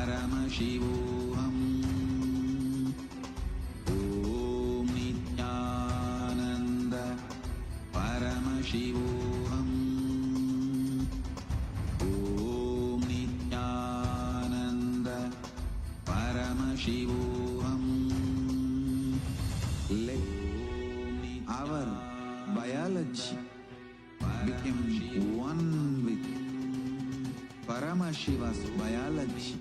परमशिवोऽहम् ॐ नित्यानन्द परमशिवोऽहम् ॐ नित्यानन्द परमशिवोऽहम् Let our biology become one with Paramashiva's biology.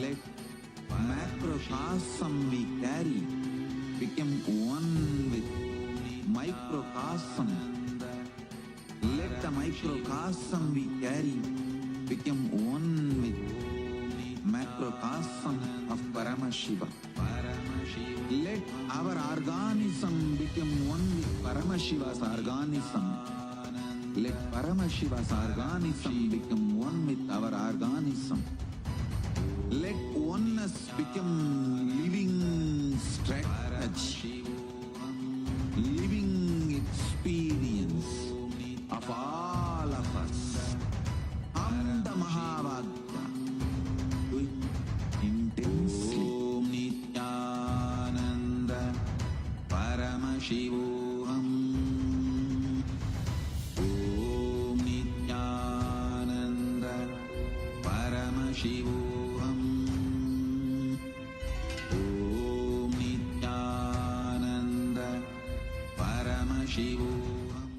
Let macrocosm we carry become one with microcosm. Let the microcosm we carry become one with macrocosm of Paramashiva. Let our organism become one with Paramashiva's organism. Let Paramashiva's organism become one with our organism. Let oneness become living strategy, living experience of all of us. Amda Mahavagya. Do it intensely. Om Nithyananda Paramashivoham. Om Nithyananda Paramashivoham. Om Nithyananda Paramashivoham.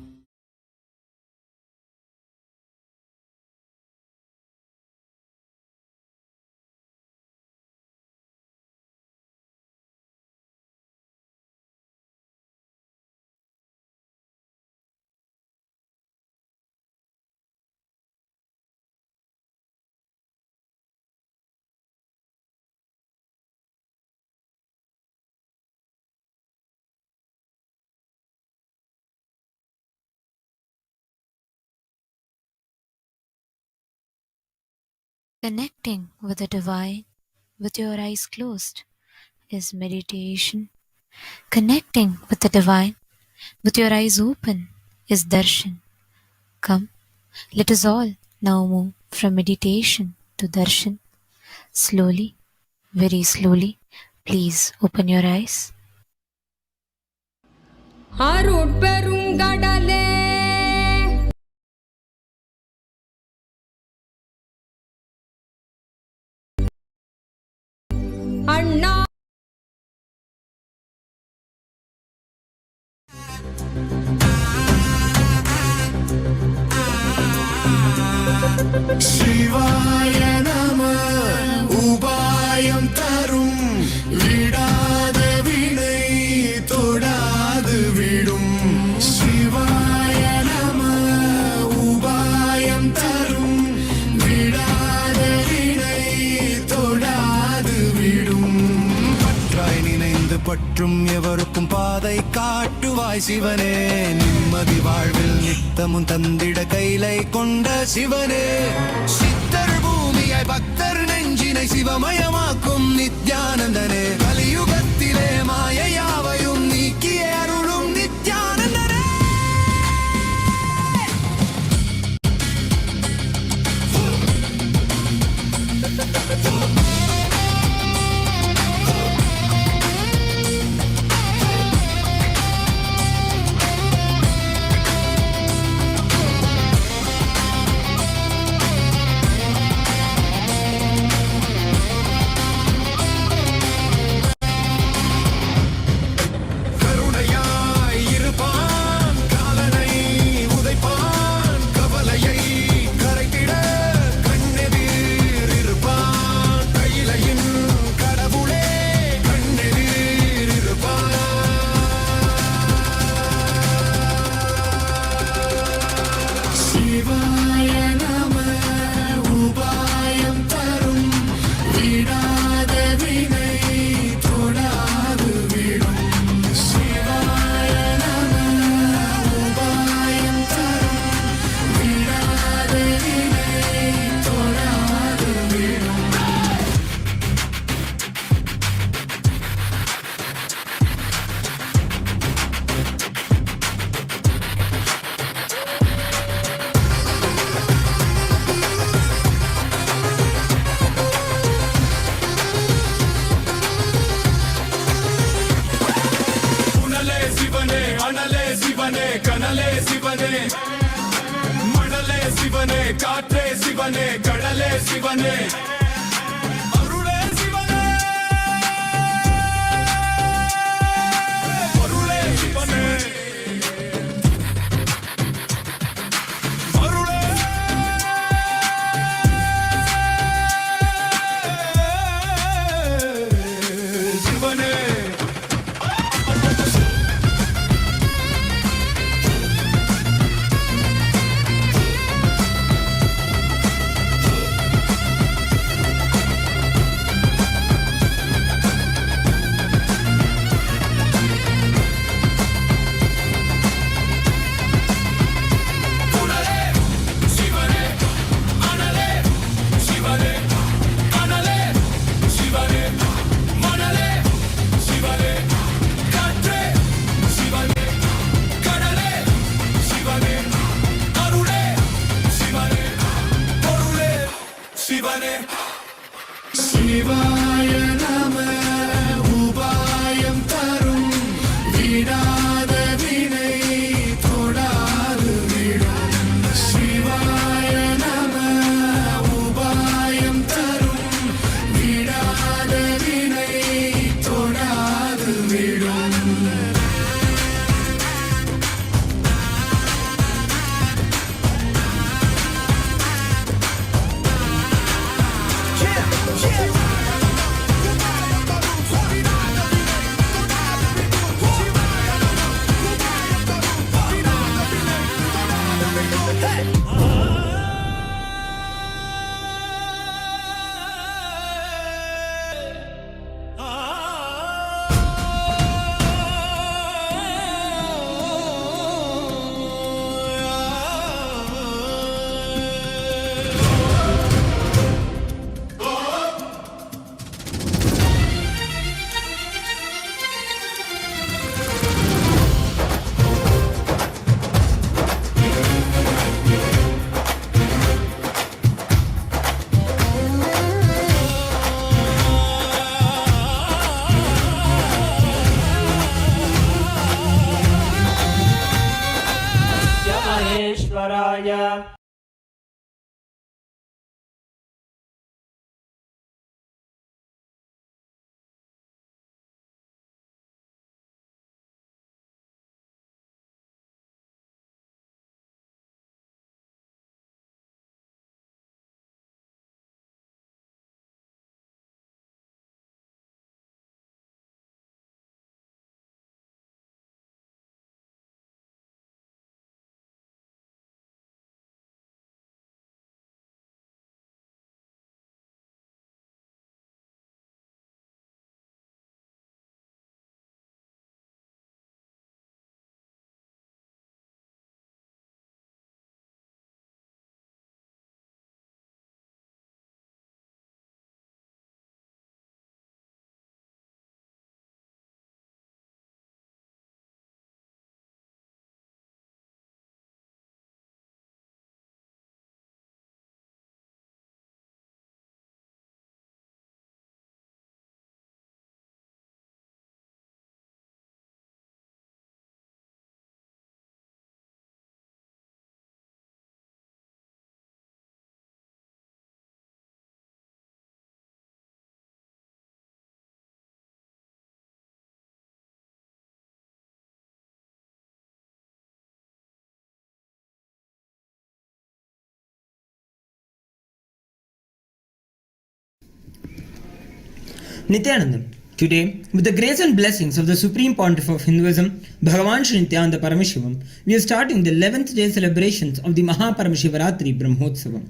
Connecting with the divine with your eyes closed is meditation. Connecting with the divine with your eyes open is darshan. Come, let us all now move from meditation to darshan. Slowly, very slowly, please open your eyes. அருட்பெருங்கடலே அண்ணா சிவாய நம உபாயம் தரும் விடாத வினை தொடாது விடும் சிவாய நம உபாயம் தரும் விடாத வினை தொடாது விடும் பற்றாய் நினைந்து பற்றும் எவருக்கும் பாதை காட்டுவாய் சிவனே நிம்மதி வாழ்வில் நித்தமும் தந்திட கைலை கொண்ட சிவனே சித்தர் பூமியாய் பக்தர் நெஞ்சினை சிவமயமாக்கும் நித்யானந்தனே கலியுகத்திலே மாயையாவையும் நீக்கிய அருளும் நித்யானந்தனே சிவனே அருளே சிவனே அருளே சிவனே அருளே சிவனே சிவாய நம உபாயம் தரும் விடாத வினை தொடாது விடும் சிவாய நம உபாயம் தரும் விடாத வினை தொடாது விடும் महेश्वराय Nithyanandam. Today, with the grace and blessings of the Supreme Pontiff of Hinduism, Bhagavan Shri Nithyananda Paramashivam, we are starting the 11th day celebrations of the Mahaparamashivratri Brahmotsavam.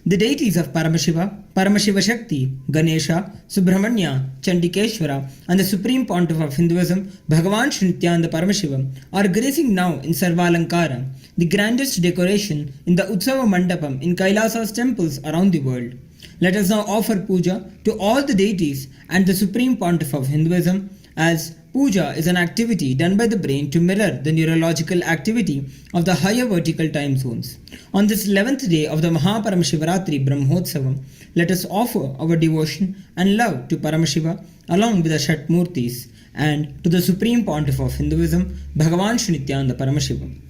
The deities of Paramashiva, Paramashiva Shakti, Ganesha, Subramanya, Chandikeshwara, and the Supreme Pontiff of Hinduism, Bhagavan Shri Nithyananda Paramashivam, are gracing now in Sarvalankara, the grandest decoration in the Utsava Mandapam in Kailasa's temples around the world. Let us now offer puja to all the deities and the Supreme Pontiff of Hinduism, as puja is an activity done by the brain to mirror the neurological activity of the higher vertical time zones. On this 11th day of the Mahaparamashivratri Brahmotsavam, let us offer our devotion and love to Paramashiva along with the Shatmurtis and to the Supreme Pontiff of Hinduism, Bhagavan Shri Nithyananda Paramashivam.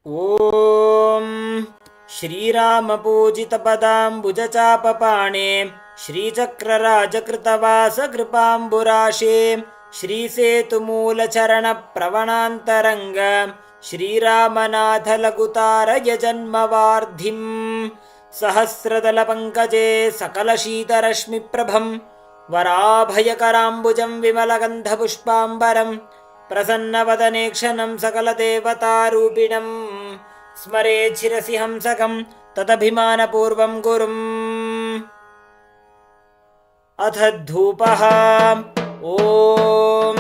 ॐ श्रीरामपूजितपदाम्बुजचापपाणे श्रीचक्रराजकृतवासकृपाम्बुराशे श्रीसेतुमूलचरणप्रवणान्तरङ्ग श्रीरामनाथलघुतारय जन्मवार्धिम् सहस्रदलपङ्कजे सकलशीतरश्मिप्रभं वराभयकराम्बुजं विमलगन्धपुष्पाम्बरं प्रसन्नवदने क्षणं सकलदेवतारूपिणं स्मरेत् शिरसि हंसकं तदभिमानपूर्वं गुरुम्। अथ धूपः। ॐ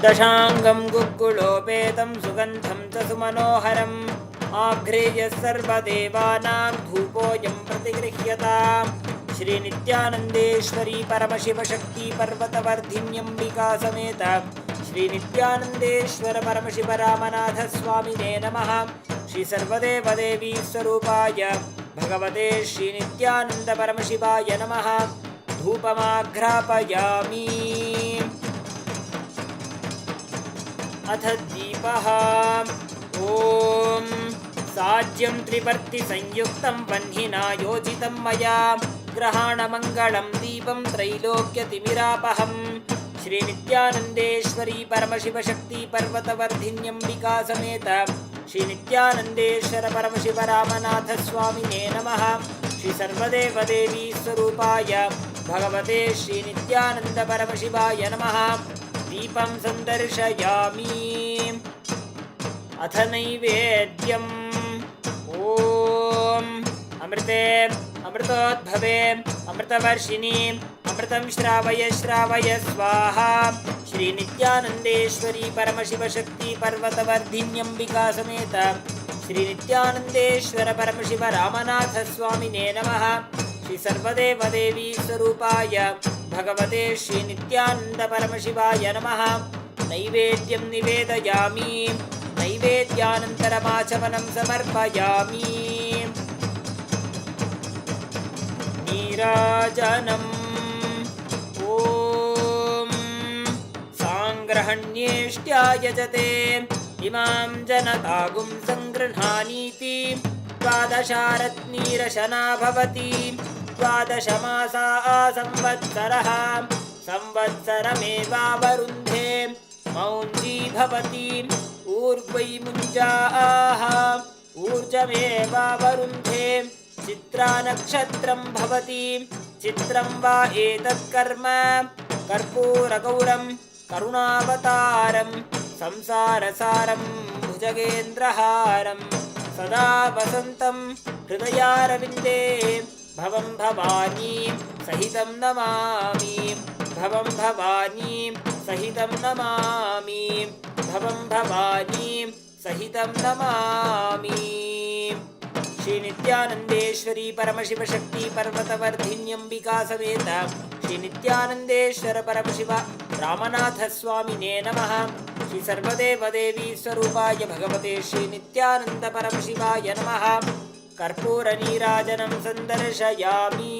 दशाङ्गं गुग्गुलोपेतं सुगन्धं च सुमनोहरम् आघ्रेय सर्वदेवानां धूपोऽयं प्रतिगृह्यताम्। श्रीनित्यानन्देश्वरी परमशिवशक्ति पर्वतवर्धिन्यम्बिका समेत श्रीनित्यानन्देश्वर परमशिव रामनाथ स्वामिने नमः। श्री सर्वदेवदेवी स्वरूपाय भगवते श्रीनित्यानन्द परमशिवाय नमः। धूपमाघ्रापयामि। अथ दीपः। ॐ साज्यं त्रिवर्तिसंयुक्तं वह्निना योजितं मया ग्रहाणमङ्गलं दीपं त्रैलोक्यतिमिरापहम्। श्रीनित्यानन्देश्वरी परमशिवशक्ति पर्वतवर्धिन्यम्बिका समेत श्रीनित्यानन्देश्वर परमशिव रामनाथ स्वामिने नमः। श्री सर्वदेवदेवी स्वरूपाय भगवते श्रीनित्यानन्द परमशिवाय नमः। दीपं सन्दर्शयामि। अथ नैवेद्यम्। ॐ अमृते अमृतोद्भवे अमृतवर्षिणी अमृतं श्रावय श्रावय स्वाहा। श्रीनित्यानन्देश्वरी परमशिवशक्ति पर्वतवर्धिन्यम्बिका समेत श्रीनित्यानन्देश्वर परमशिव रामनाथ स्वामिने नमः। श्री सर्वदेवदेवी स्वरूपाय भगवते श्रीनित्यानन्द परमशिवाय नमः। नैवेद्यं निवेदयामि। नैवेद्यानन्तरमाचमनं समर्पयामि। नीराजनम्। ॐ साङ्ग्रहण्येष्ट्यायजते इमां जनतागुं सङ्गृह्णानीति द्वादशारत्नीरशना भवति। द्वादशमासा संवत्सरः संवत्सरमेवावरुन्धे मौञ्जी भवति। ऊर्ध्वै मुञ्जाः ऊर्जमेवावरुन्धे। चित्रा नक्षत्रं भवति। चित्रं वा एतत्कर्म कर्पूरगौरं करुणावतारं संसारसारं भुजगेन्द्रहारं सदा वसन्तं हृदयारविन्दे भवं भवानी सहितं नमामि। भवं भवानी सहितं नमामि। भवं भवानी सहितं नमामि। श्रीनित्यानन्देश्वरी परमशिवशक्ति पर्वतवर्धिन्यम्बिका समेत श्रीनित्यानन्देश्वर परमशिव रामनाथ स्वामिने नमः। श्री सर्वदेवदेवी स्वरूपाय भगवते श्रीनित्यानन्द परमशिवाय नमः। कर्पूरनीराजनं सन्दर्शयामि।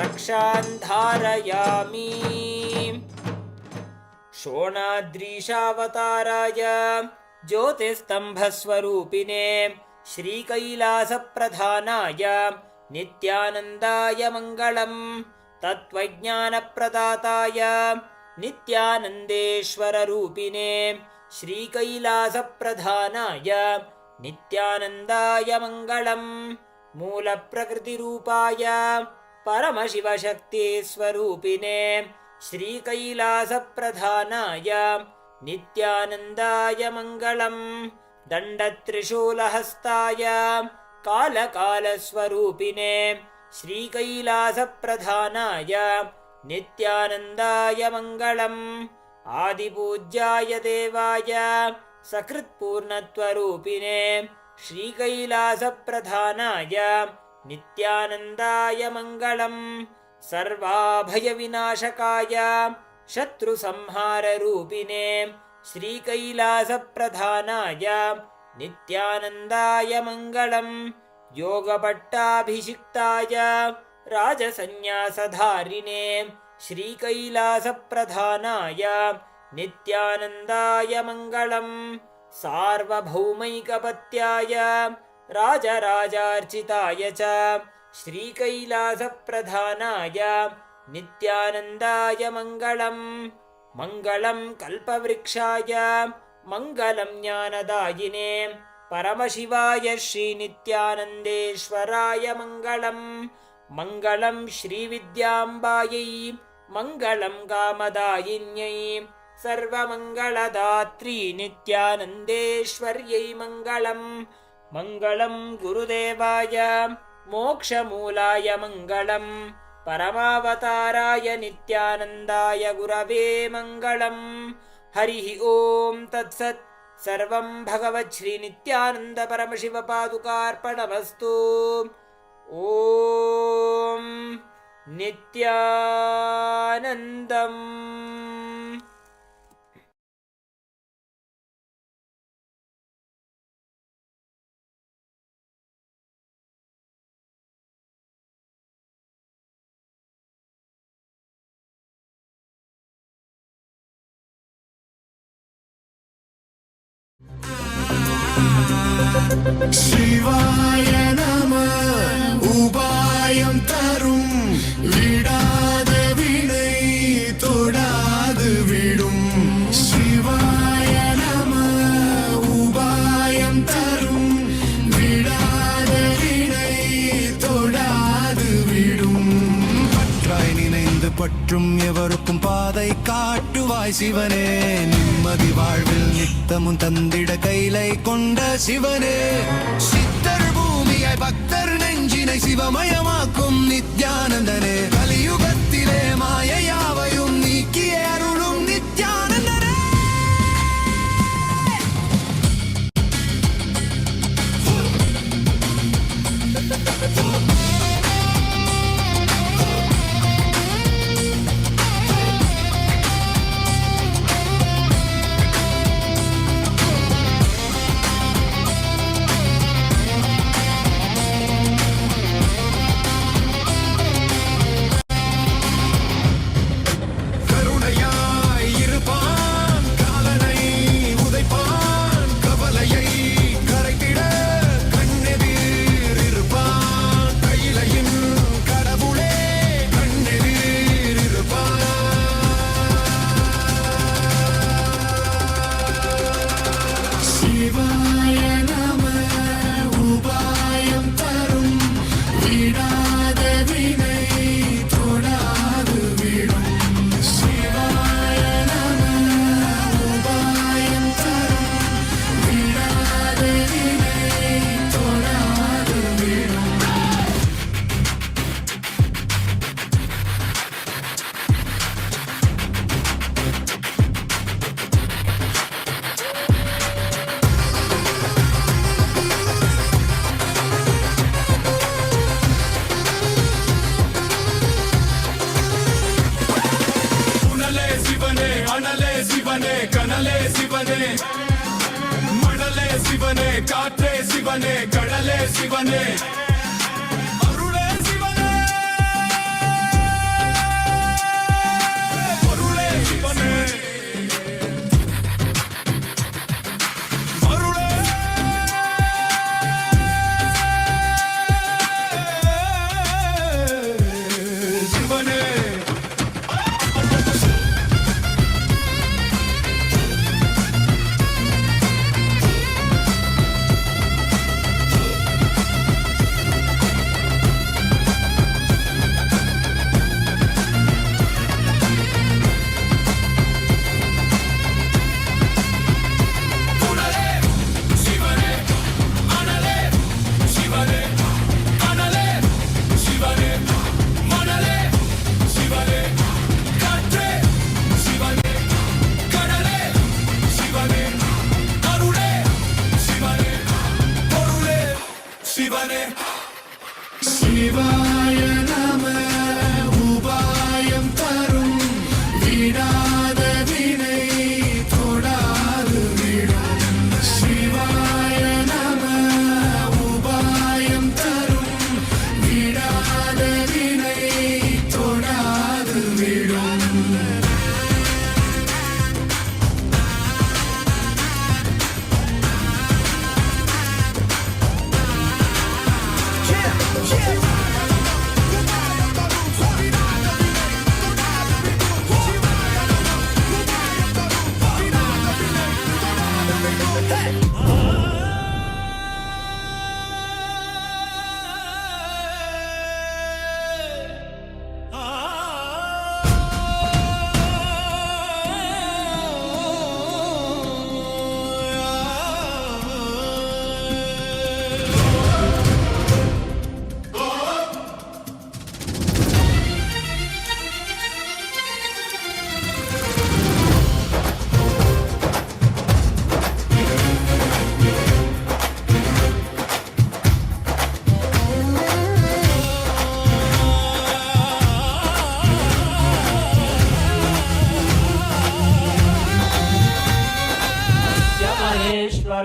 रक्षान् धारयामि। शोणाद्रीशावताराय ज्योतिस्तम्भस्वरूपिणे श्रीकैलासप्रधानाय नित्यानन्दाय मङ्गलम्। तत्त्वज्ञानप्रदाताय नित्यानन्देश्वररूपिणे श्रीकैलासप्रधानाय नित्यानन्दाय मङ्गलम्। मूलप्रकृतिरूपाय परमशिवशक्तिस्वरूपिणे श्रीकैलासप्रधानाय नित्यानन्दाय मङ्गलम्। दण्डत्रिशूलहस्ताय कालकालस्वरूपिणे श्रीकैलासप्रधानाय नित्यानन्दाय मङ्गलम्। आदिपूज्याय देवाय सकृत्पूर्णत्वरूपिणे श्रीकैलासप्रधानाय नित्यानन्दाय मङ्गलम्। सर्वाभयविनाशकाय शत्रुसंहाररूपिणे श्रीकैलासप्रधानाय नित्यानन्दाय मङ्गलम्। योगपट्टाभिषिक्ताय राजसन्न्यासधारिणे श्रीकैलासप्रधानाय नित्यानन्दाय मङ्गलम्। सार्वभौमैकपत्याय राजराजार्चिताय च श्रीकैलासप्रधानाय नित्यानन्दाय मङ्गलम्। मङ्गलं कल्पवृक्षाय मङ्गलं ज्ञानदायिने परमशिवाय श्रीनित्यानन्देश्वराय मङ्गलम्। मङ्गलं श्रीविद्याम्बायै मङ्गलं कामदायिन्यै सर्वमङ्गलदात्री नित्यानन्देश्वर्यै मङ्गलम्। मङ्गलं गुरुदेवाय मोक्षमूलाय मङ्गलम्। परमावताराय नित्यानन्दाय गुरवे मङ्गलम्। हरिः ॐ तत्सत्। सर्वं भगवत् श्रीनित्यानन्द परमशिवपादुकार्पणमस्तु। ॐ नित्यानन्दम्। சிவாய நம. உபாயம் தரும் விடாத வினை தொடாது விடும். சிவாய நம. உபாயம் தரும் விடாத வினை தொடாது விடும். பற்றாய் நினைந்து பற்றும் எவருக்கும் பாதை காட்டுவாய் சிவனே. நிம்மதி வாழ்வில் நித்தமும் தந்திட கைலை கொண்ட சிவனே. சித்தர் பூமியாய் பக்தர் நெஞ்சினை சிவமயமாக்கும் நித்யானந்தனே. கலியுகத்திலே மாயையாவையும் நீக்கிய அருளும் நித்யானந்தனே. சிவனே. காற்றே சிவனே. கடலே சிவனே. அருளே சிவனே. பொருளே சிவனே. அருளே சிவனே. சிவாய நம. உபாயம் தரும் விடாத வினை தொடாது விடும். சிவாய நம. உபாயம் தரும் விடாத வினை தொடாது விடும்.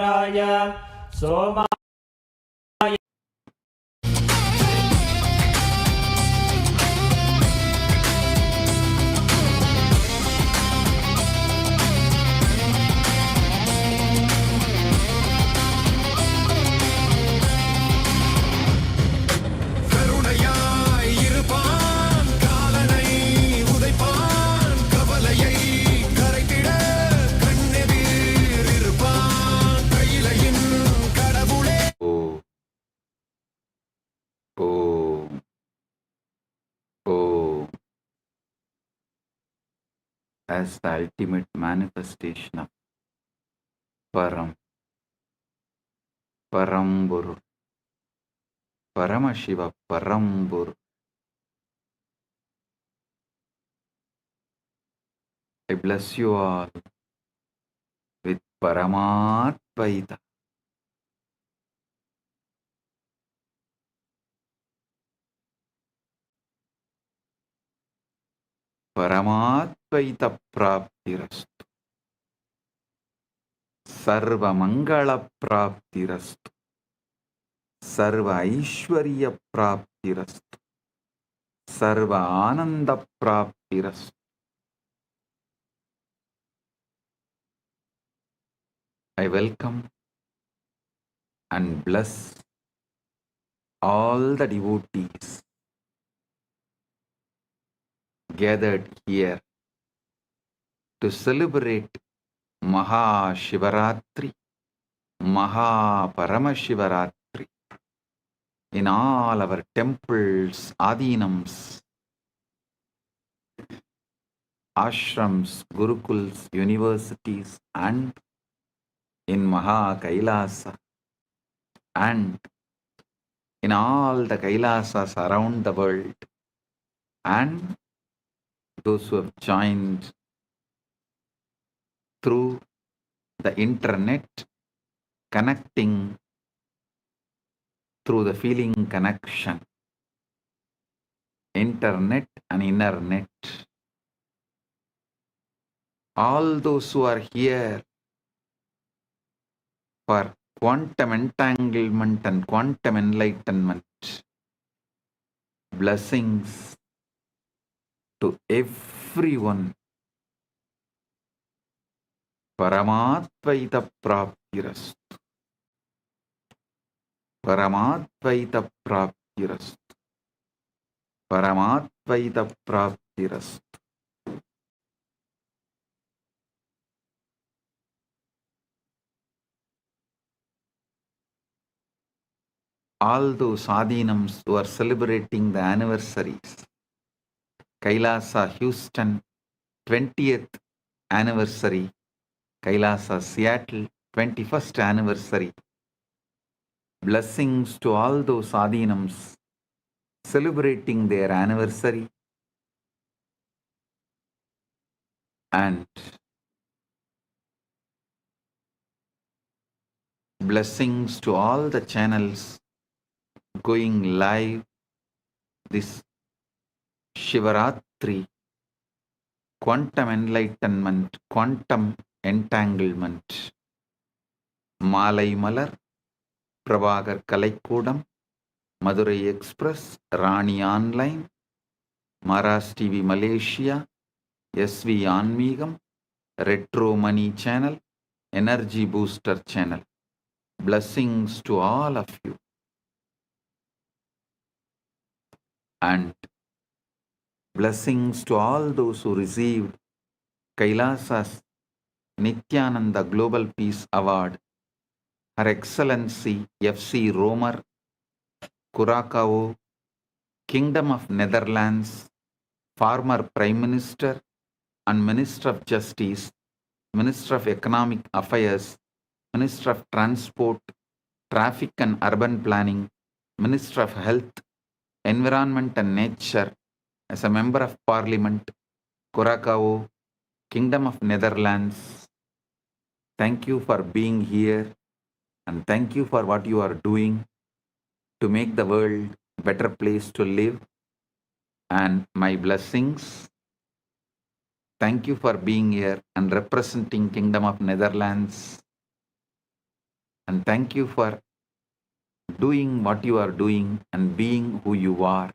कुमाराय सोमा கருணையாய் இருப்பான் காலனை உதைப்பான் கவலையை கரைத்திட கண்ணெதிர் இருப்பான் கையிலையின் கடவுளே. Om. Om. As the ultimate manifestation of Paramburu, Paramashiva Paramburu. I bless you all with Paramatvaita. Paramatvaita Praptirastu. Sarva Mangala Praptirastu. Sarva Aishwarya Praptirastu. Sarva Ananda Praptirastu. I welcome and bless all the devotees gathered here to celebrate Maha Shivaratri, Maha Paramashivaratri in all our temples, adinams, ashrams, gurukuls, universities, and in Maha Kailasa, and in all the Kailasas around the world, and those who have joined through the internet, connecting through the feeling connection, internet and inner net. All those who are here for quantum entanglement and quantum enlightenment, blessings to everyone. Paramatvaita Praptirastu. Paramatvaita Praptirastu. Paramatvaita Praptirastu. All those adinams who are celebrating the anniversaries, Kailasa Houston 20th anniversary, Kailasa Seattle 21st anniversary. Blessings to all those adinams celebrating their anniversary, and blessings to all the channels going live this Shivaratri, quantum enlightenment, quantum entanglement. Malai Malar, Prabhagar Kalaikudam, Madurai Express, Rani Online, Maras TV Malaysia, SV Anmigam, Retro Money Channel, Energy Booster Channel. Blessings to all of you. And blessings to all those who received Kailasa's Nithyananda Global Peace Award, Her Excellency F.C. Romer, Curacao, Kingdom of Netherlands, former Prime Minister and Minister of Justice, Minister of Economic Affairs, Minister of Transport, Traffic and Urban Planning, Minister of Health, Environment and Nature, as a Member of Parliament, Curacao, Kingdom of Netherlands. Thank you for being here, and thank you for what you are doing to make the world a better place to live. And my blessings. Thank you for being here and representing Kingdom of Netherlands. and thank you for doing what you are doing and being who you are.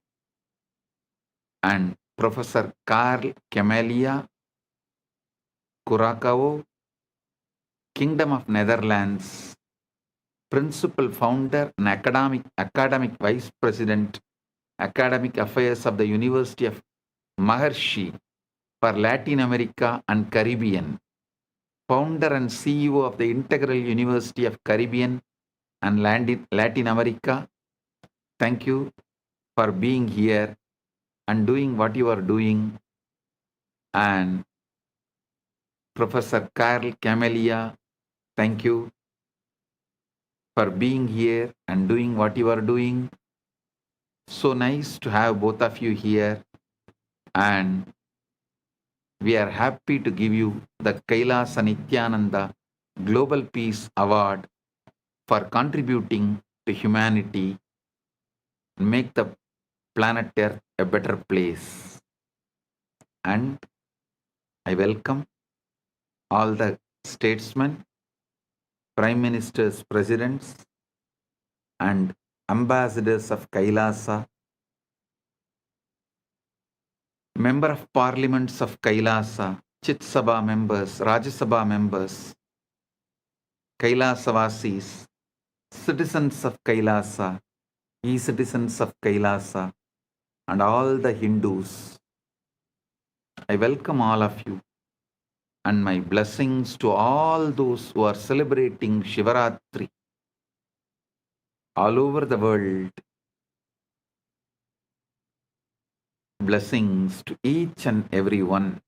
And Professor Karl Camelia Curacao, Kingdom of Netherlands, Principal Founder and Academic Vice President, Academic Affairs of the University of Maharishi for Latin America and Caribbean, Founder and CEO of the Integral University of Caribbean and Latin America. Thank you for being here and doing what you are doing. And Professor Karl Camelia, thank you for being here and doing what you are doing. So nice to have both of you here, and we are happy to give you the Kailasa-Nithyananda Global Peace Award for contributing to humanity and make the planet Earth a better place. And I welcome all the statesmen, prime ministers, presidents, and ambassadors of Kailasa, member of parliaments of Kailasa, Chit Sabha members, Rajya Sabha members, Kailasa-vasis, citizens of Kailasa, e-citizens of Kailasa, and all the Hindus. I welcome all of you, and my blessings to all those who are celebrating Shivaratri all over the world. Blessings to each and every one.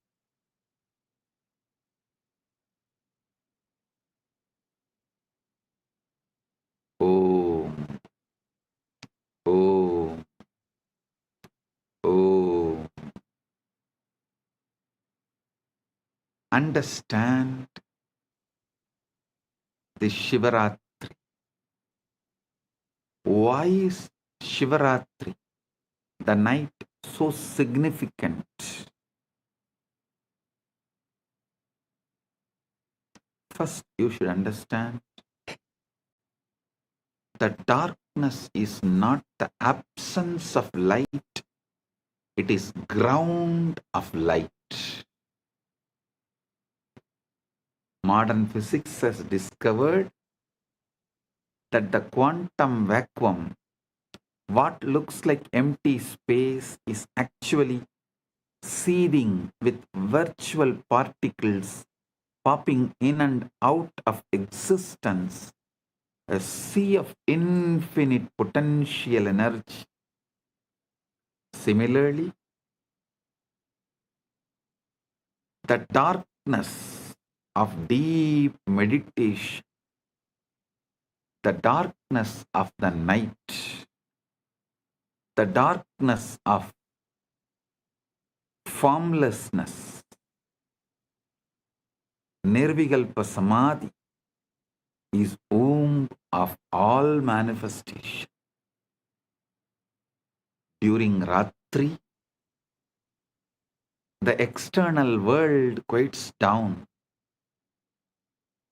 Om. Om. Om. Understand the Shivaratri. Why is Shivaratri, the night, so significant? First, you should understand that darkness is not the absence of light, it is ground of light. Modern physics has discovered that the quantum vacuum, what looks like empty space, is actually seething with virtual particles popping in and out of existence, a sea of infinite potential energy. Similarly, the darkness of deep meditation, the darkness of the night, the darkness of formlessness, Nirvikalpa Samadhi, is womb of all manifestation. During Ratri, the external world quiets down.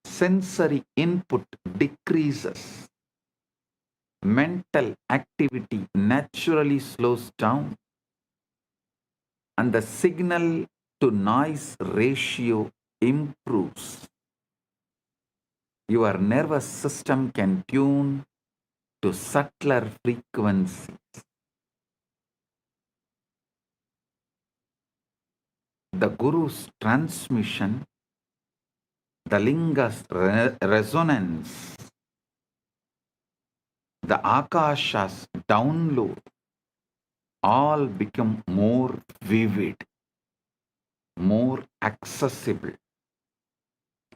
Sensory input decreases. Mental activity naturally slows down. And the signal to noise ratio improves. Your nervous system can tune to subtler frequencies. The Guru's transmission, the Linga's resonance, the Akasha's download, all become more vivid, more accessible.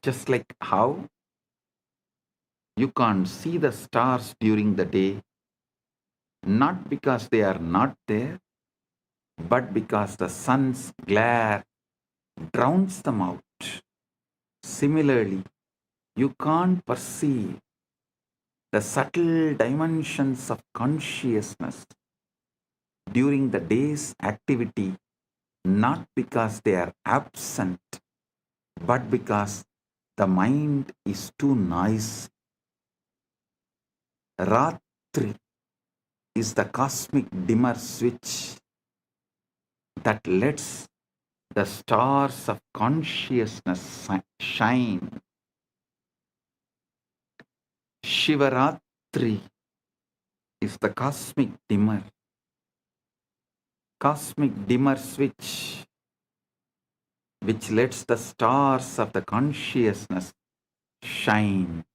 Just like how you can't see the stars during the day, not because they are not there, but because the sun's glare drowns them out. Similarly, you can't perceive the subtle dimensions of consciousness during the day's activity, not because they are absent, but because the mind is too noisy. Ratri is the cosmic dimmer switch that lets the stars of consciousness shine. Shivaratri is the cosmic dimmer switch which lets the stars of the consciousness shine.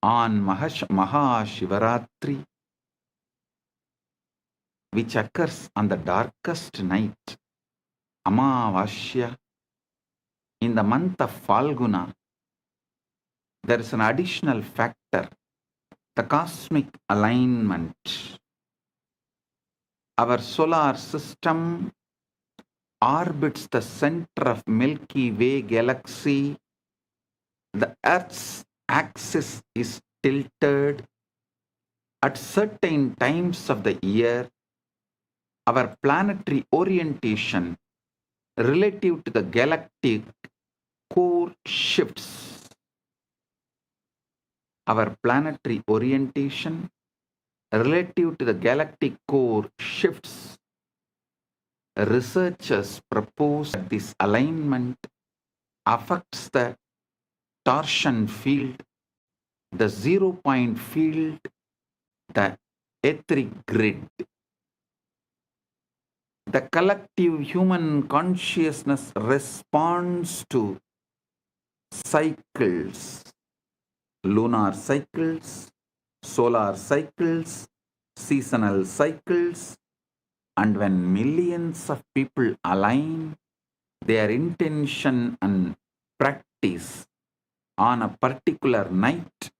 On Mahashivaratri, which occurs on the darkest night, Amavasya, in the month of Falguna, there is an additional factor, the cosmic alignment. Our solar system orbits the center of Milky Way galaxy. The Earth's axis is tilted. At certain times of the year, our planetary orientation relative to the galactic core shifts. Our planetary orientation relative to the galactic core shifts. Researchers propose that this alignment affects the Darshan field, the 0-point field, the etheric grid. The collective human consciousness responds to cycles, lunar cycles, solar cycles, seasonal cycles, and when millions of people align their intention and practice on a particular night,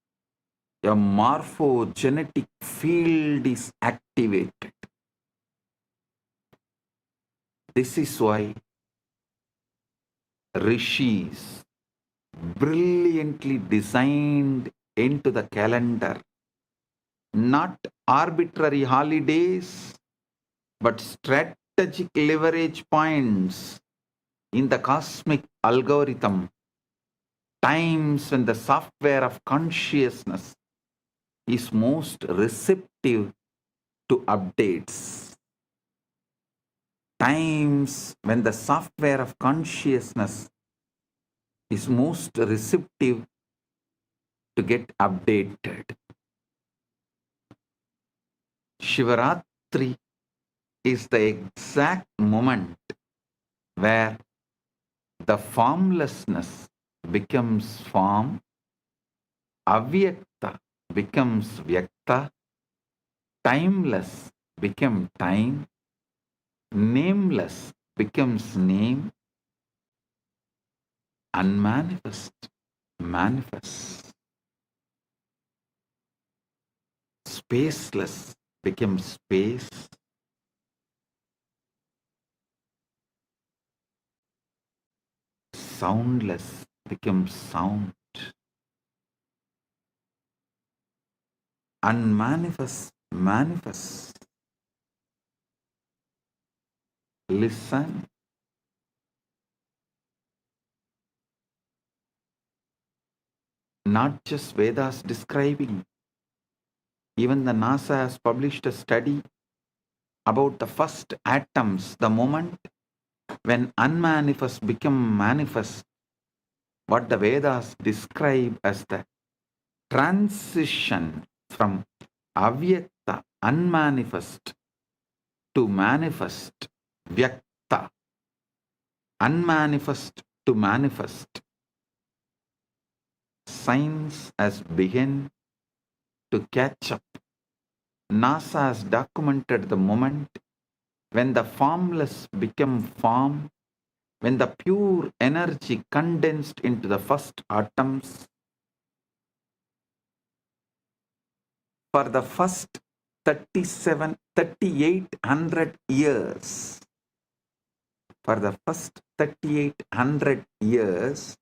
a morphogenetic field is activated. This is why rishis brilliantly designed into the calendar not arbitrary holidays, but strategic leverage points in the cosmic algorithm, times when the software of consciousness is most receptive to updates, times when the software of consciousness is most receptive to get updated. Shivaratri is the exact moment where the formlessness becomes form, avyakta becomes vyakta, timeless becomes time, nameless becomes name, unmanifest manifests, spaceless becomes space, soundless becomes sound, unmanifest manifests. Listen. Not just Vedas describing. Even the NASA has published a study about the first atoms, the moment when unmanifest become manifest, what the Vedas describe as the transition from avyakta, unmanifest, to manifest, vyakta, unmanifest to manifest. Science has begun to catch up. NASA has documented the moment when the formless become form, when the pure energy condensed into the first atoms. For the first 3,800 years, for the first 3,800 years,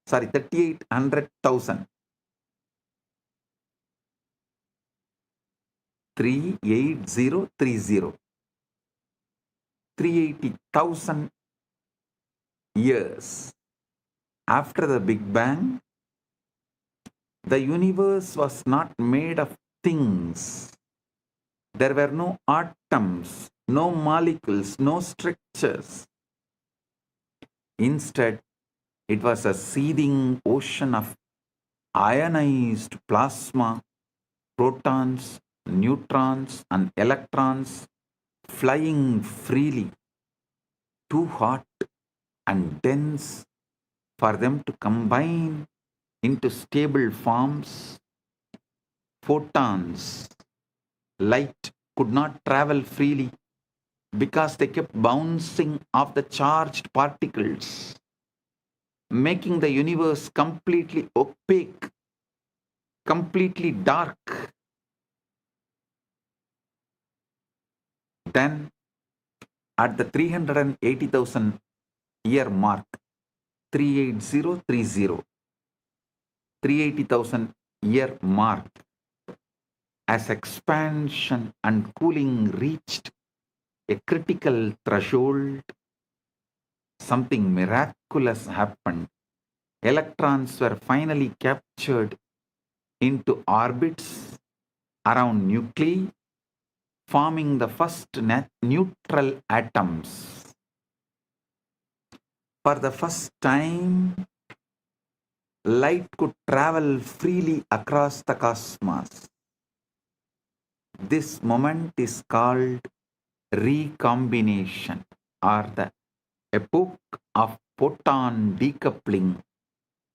3,800,000, 38030, 380,000 years after the Big Bang, The universe was not made of things. There were no atoms, no molecules, no structures. Instead, it was a seething ocean of ionized plasma, protons, neutrons, and electrons flying freely, too hot and dense for them to combine into stable forms. Photons, light, could not travel freely because they kept bouncing off the charged particles, making the universe completely opaque, completely dark. Then, at the 380,000 year mark, 38030, 380,000 year mark, as expansion and cooling reached a critical threshold, something miraculous happened. Electrons were finally captured into orbits around nuclei, forming the first neutral atoms. For the first time, light could travel freely across the cosmos. This moment is called recombination, or the epoch of photon decoupling,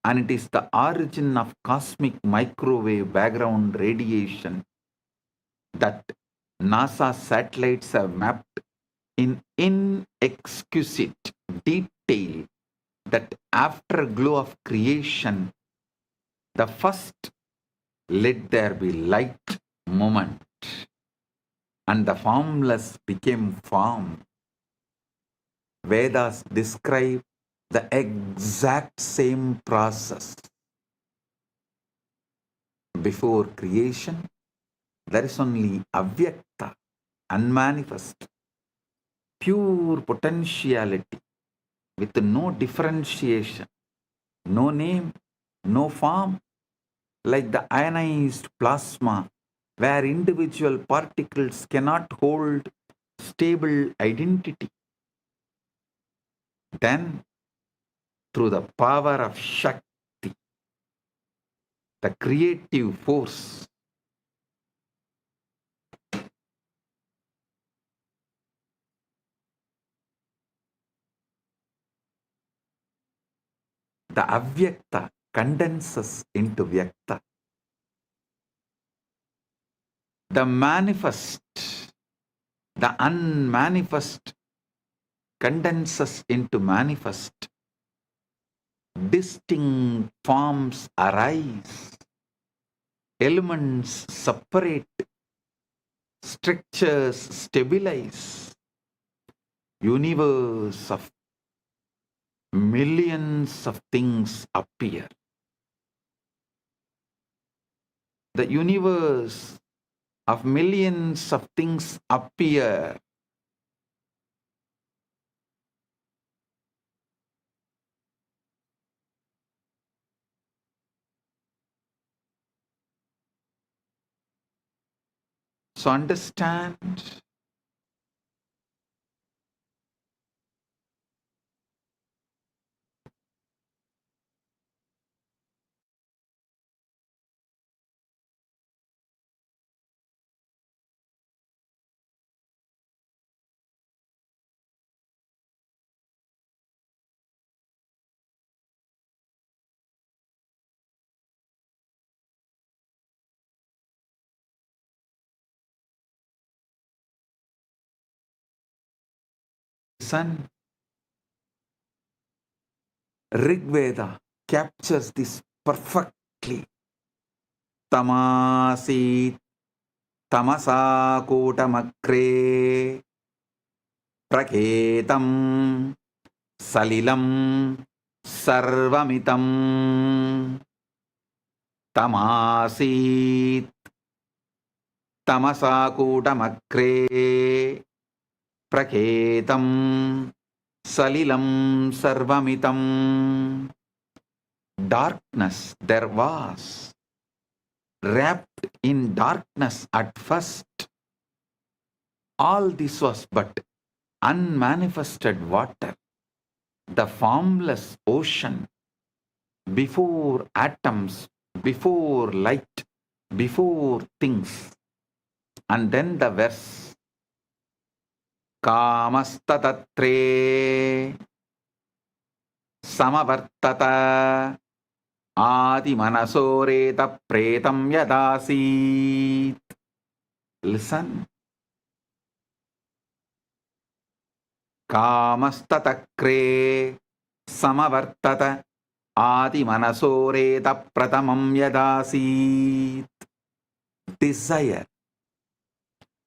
and it is the origin of cosmic microwave background radiation that NASA satellites have mapped in inexquisite detail. That afterglow of creation, the first let there be light moment, and the formless became form. Vedas describe the exact same process. Before creation, there is only avyakta, unmanifest, pure potentiality with no differentiation, no name, no form, like the ionized plasma, where individual particles cannot hold stable identity. Then, through the power of Shakti, the creative force, the avyakta condenses into vyakta. The manifest, the unmanifest condenses into manifest. Distinct forms arise. Elements separate. Structures stabilize. Universe of millions of things appear. The universe of millions of things appear. So understand, son, Rig Veda captures this perfectly. Tamasi tamasa kotamakre praketam salilam sarvamitam. Tamasi tamasa kotamakre praketam salilam sarvamitam. Darkness there was, wrapped in darkness at first. All this was but unmanifested water, the formless ocean, before atoms, before light, before things. And then the verse, Kamastatre Samavartata Adi Manasoreta Pretam Yadasit. Listen. Kamastatakre Samavartata Adi Manasoreta Pratamam Yadasit. Desire,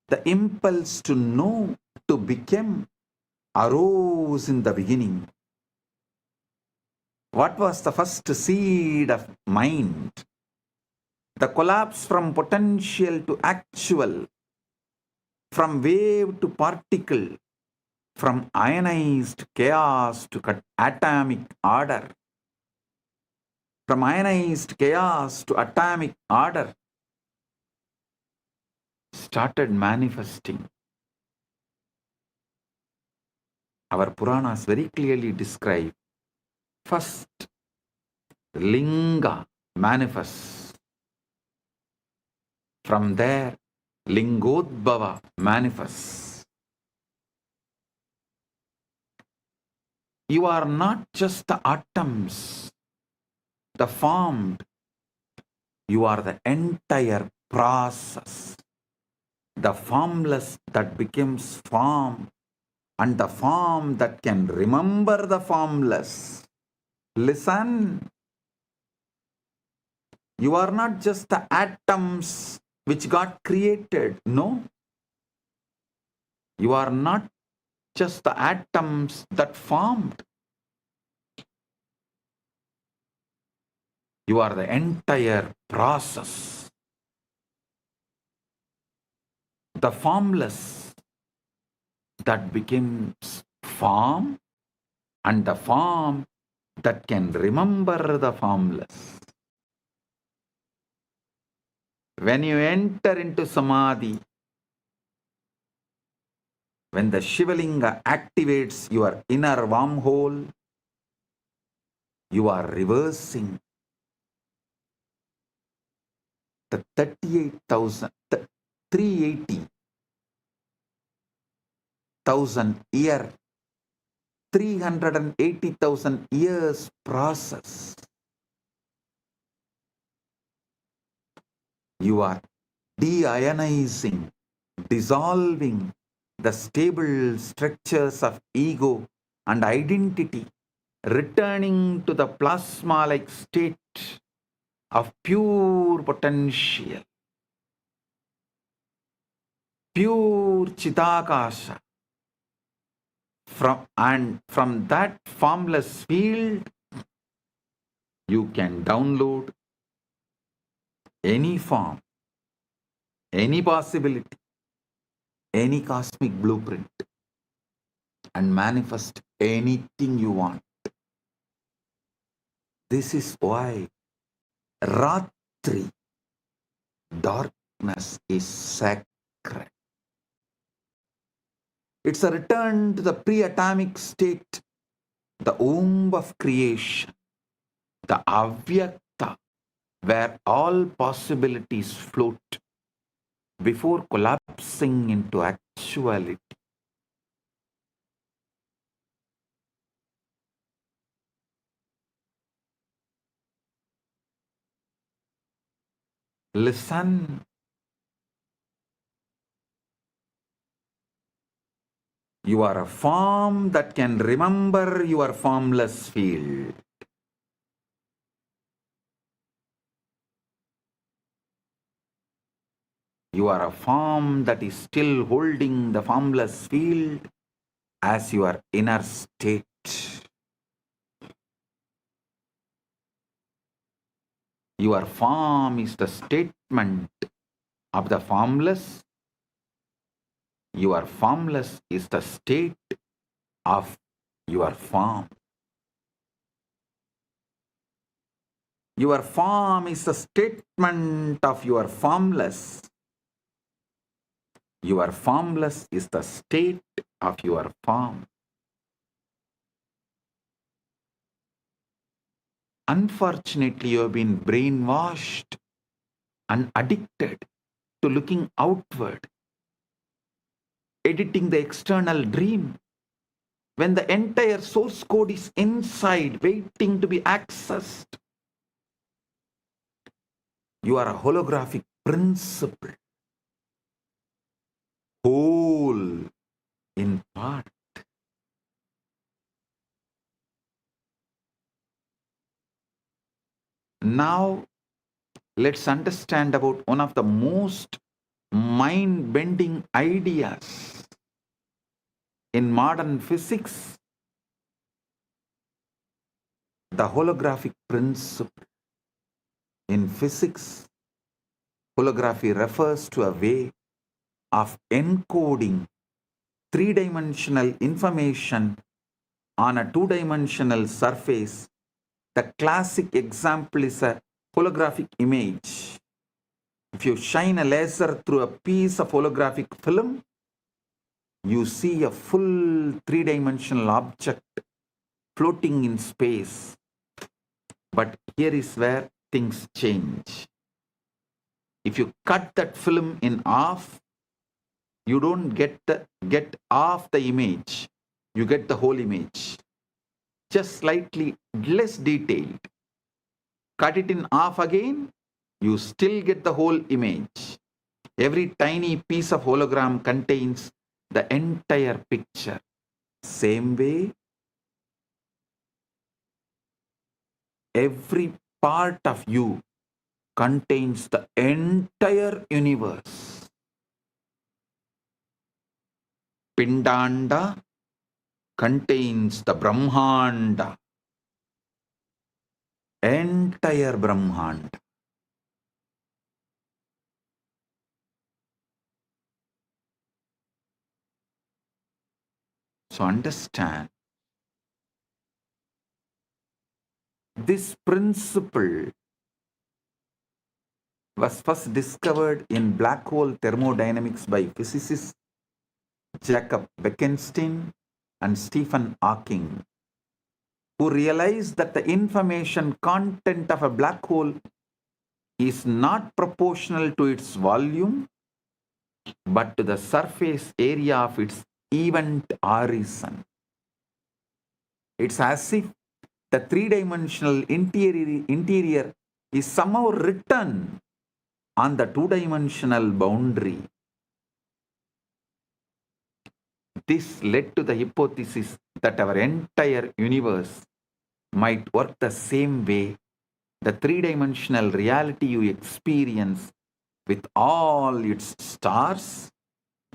the impulse to know, to become, arose in the beginning. What was the first seed of mind? The collapse from potential to actual, from wave to particle, from ionized chaos to atomic order, from ionized chaos to atomic order, started manifesting. Our Puranas very clearly describe first Linga manifests. From there, Lingodbhava manifests. You are not just the atoms, the formed. You are the entire process. The formless that becomes form, and the form that can remember the formless. Listen. You are not just the atoms which got created. No. You are not just the atoms that formed. You are the entire process. The formless that becomes form, and the form that can remember the formless. When you enter into Samadhi, when the Shivalinga activates your inner wormhole, you are reversing the 380,000 year, 380,000 years process. You are deionizing, dissolving the stable structures of ego and identity, returning to the plasma-like state of pure potential, pure Chidakasha. From that formless field, you can download any form, any possibility, any cosmic blueprint, and manifest anything you want. This is why Ratri, darkness, is sacred. It's a return to the pre-atomic state, the womb of creation, the Avyakta, where all possibilities float before collapsing into actuality. Listen. You are a form that can remember your formless field. You are a form that is still holding the formless field as your inner state. Your form is the statement of the formless. Your formless is the state of your form. Your form is a statement of your formless. Your formless is the state of your form. Unfortunately, you have been brainwashed and addicted to looking outward, editing the external dream, when the entire source code is inside, waiting to be accessed. You are a holographic principle, whole in part. Now, let's understand about one of the most mind-bending ideas in modern physics, the holographic principle. In physics, holography refers to a way of encoding three-dimensional information on a two-dimensional surface. The classic example is a holographic image. If you shine a laser through a piece of holographic film, you see a full three-dimensional object floating in space. But here is where things change. If you cut that film in half, you don't get half the image. You get the whole image, just slightly less detailed. Cut it in half again, you still get the whole image. Every tiny piece of hologram contains the entire picture. Same way, every part of you contains the entire universe. Pindanda contains the Brahmanda, entire Brahmanda. So understand, this principle was first discovered in black hole thermodynamics by physicists Jacob Bekenstein and Stephen Hawking, who realized that the information content of a black hole is not proportional to its volume, but to the surface area of its event horizon. It's as if the three-dimensional interior is somehow written on the two-dimensional boundary. This led to the hypothesis that our entire universe might work the same way. The three-dimensional reality you experience with all its stars,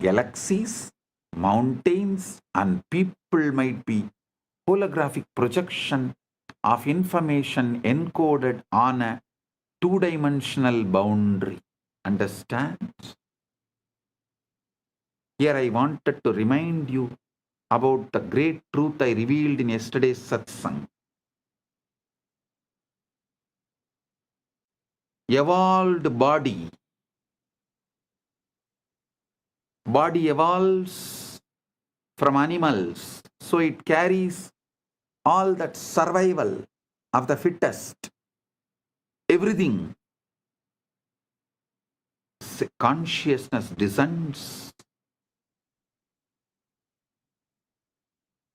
galaxies, mountains, and people might be holographic projection of information encoded on a two-dimensional boundary. Understand? Here I wanted to remind you about the great truth I revealed in yesterday's Satsang. Evolved body evolves from animals, so it carries all that survival of the fittest, everything. Consciousness descends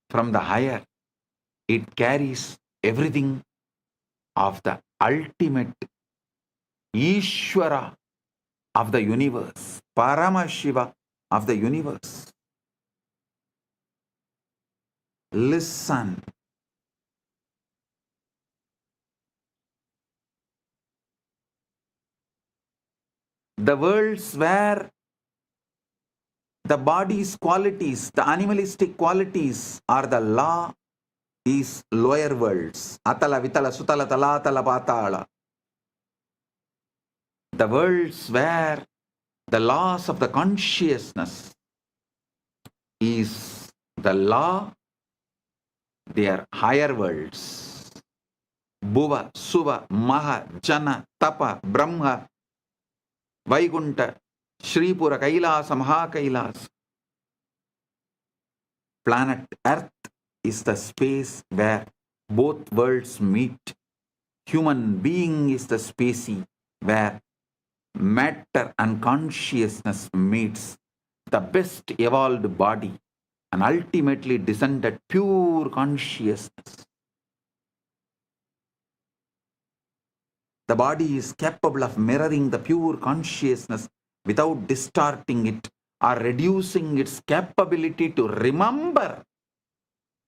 from the higher. It carries everything of the ultimate Ishvara of the universe, Paramashiva of the universe. Listen. The worlds where the body's qualities, the animalistic qualities are the law, is lower worlds. Atala, Vitala, Sutala, Talatala, Patala. The worlds where the laws of the consciousness is the law, they are higher worlds. Bhuva, Suva, Maha, Jana, Tapa, Brahma, Vaikunta, Shripura, Kailasa, Mahakailasa. Planet Earth is the space where both worlds meet. Human being is the species where matter and consciousness meets. The best evolved body and ultimately descended pure consciousness. The body is capable of mirroring the pure consciousness without distorting it or reducing its capability to remember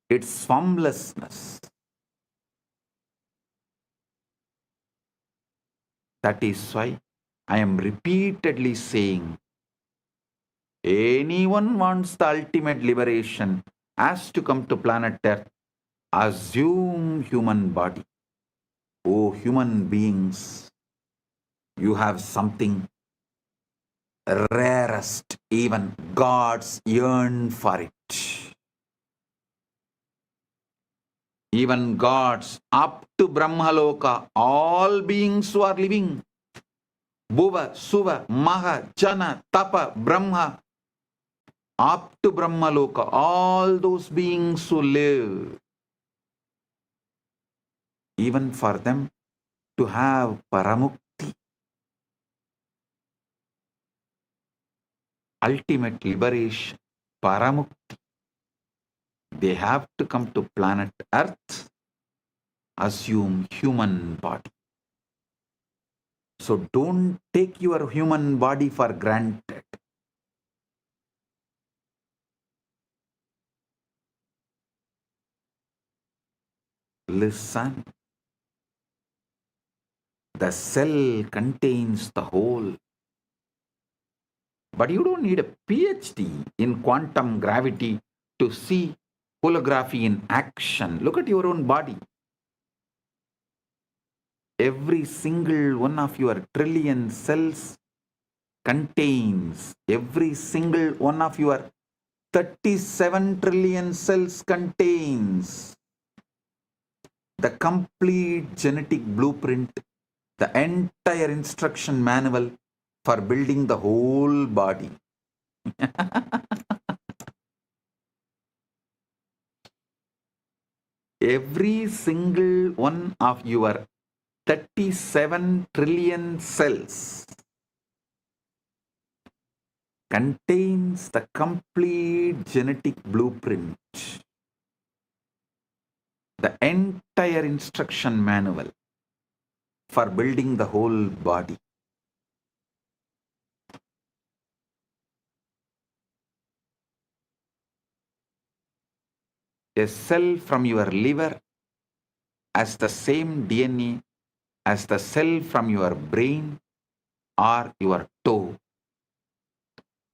its formlessness. That is why I am repeatedly saying, anyone wants the ultimate liberation has to come to planet Earth, assume human body. Oh, human beings, you have something rarest, even gods yearn for it. Even gods up to Brahmaloka, all beings who are living, Bhuva, Suva, Maha, Jana, Tapa, Brahma, up to Brahmaloka, all those beings who live, even for them to have Paramukti, ultimate liberation, Paramukti, they have to come to planet Earth, assume human body. So don't take your human body for granted. Listen. The cell contains the whole. But you don't need a PhD in quantum gravity to see holography in action. Look at your own body. Every single one of your trillion cells contains, every single one of your 37 trillion cells contains the complete genetic blueprint, the entire instruction manual for building the whole body. Every single one of your 37 trillion cells contains the complete genetic blueprint, the entire instruction manual for building the whole body. A cell from your liver has the same DNA as the cell from your brain or your toe.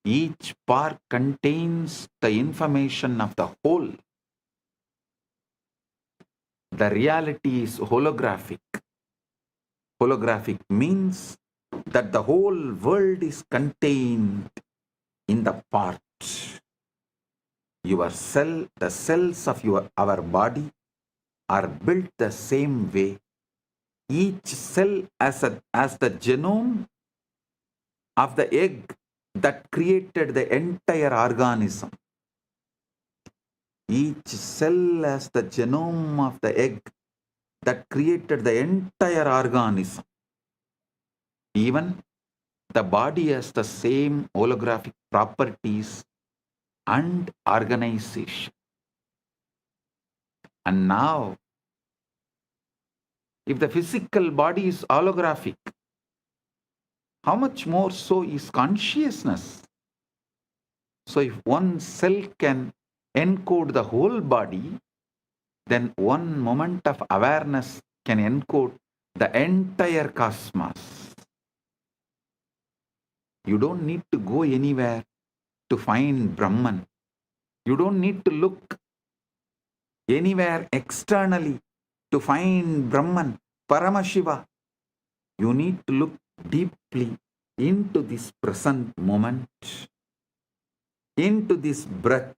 Each part contains the information of the whole. The reality is holographic. Holographic means that the whole world is contained in the part. Your cell, the cells of our body are built the same way. Each cell as the genome of the egg that created the entire organism. Each cell has the genome of the egg that created the entire organism. Even the body has the same holographic properties and organization. And now, if the physical body is holographic, how much more so is consciousness? So if one cell can encode the whole body, then one moment of awareness can encode the entire cosmos. You don't need to go anywhere to find Brahman. You don't need to look anywhere externally to find Brahman, Paramashiva. You need to look deeply into this present moment, into this breath,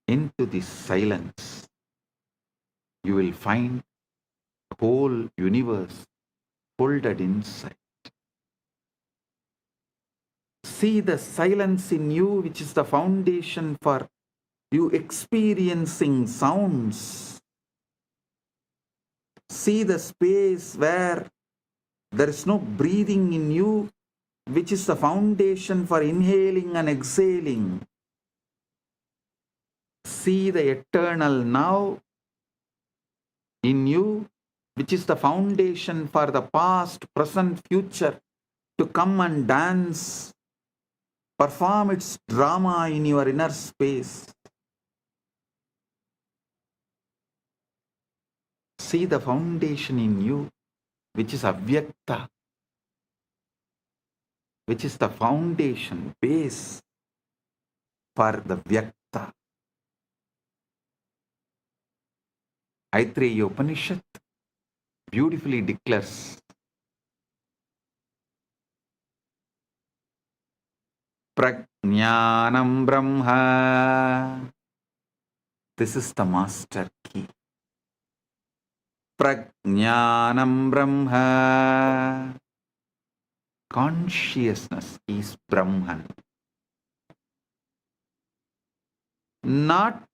into this silence. You will find whole universe folded inside. See the silence in you, which is the foundation for you experiencing sounds. See the space where there is no breathing in you, which is the foundation for inhaling and exhaling. See the eternal now in you, which is the foundation for the past, present, future to come and dance, perform its drama in your inner space. See the foundation in you, which is avyakta, which is the foundation, base for the vyakta. Aitreya Upanishad beautifully declares, Prajnanam Brahma. This is the master key. Prajnanam Brahma. Consciousness is Brahman. Not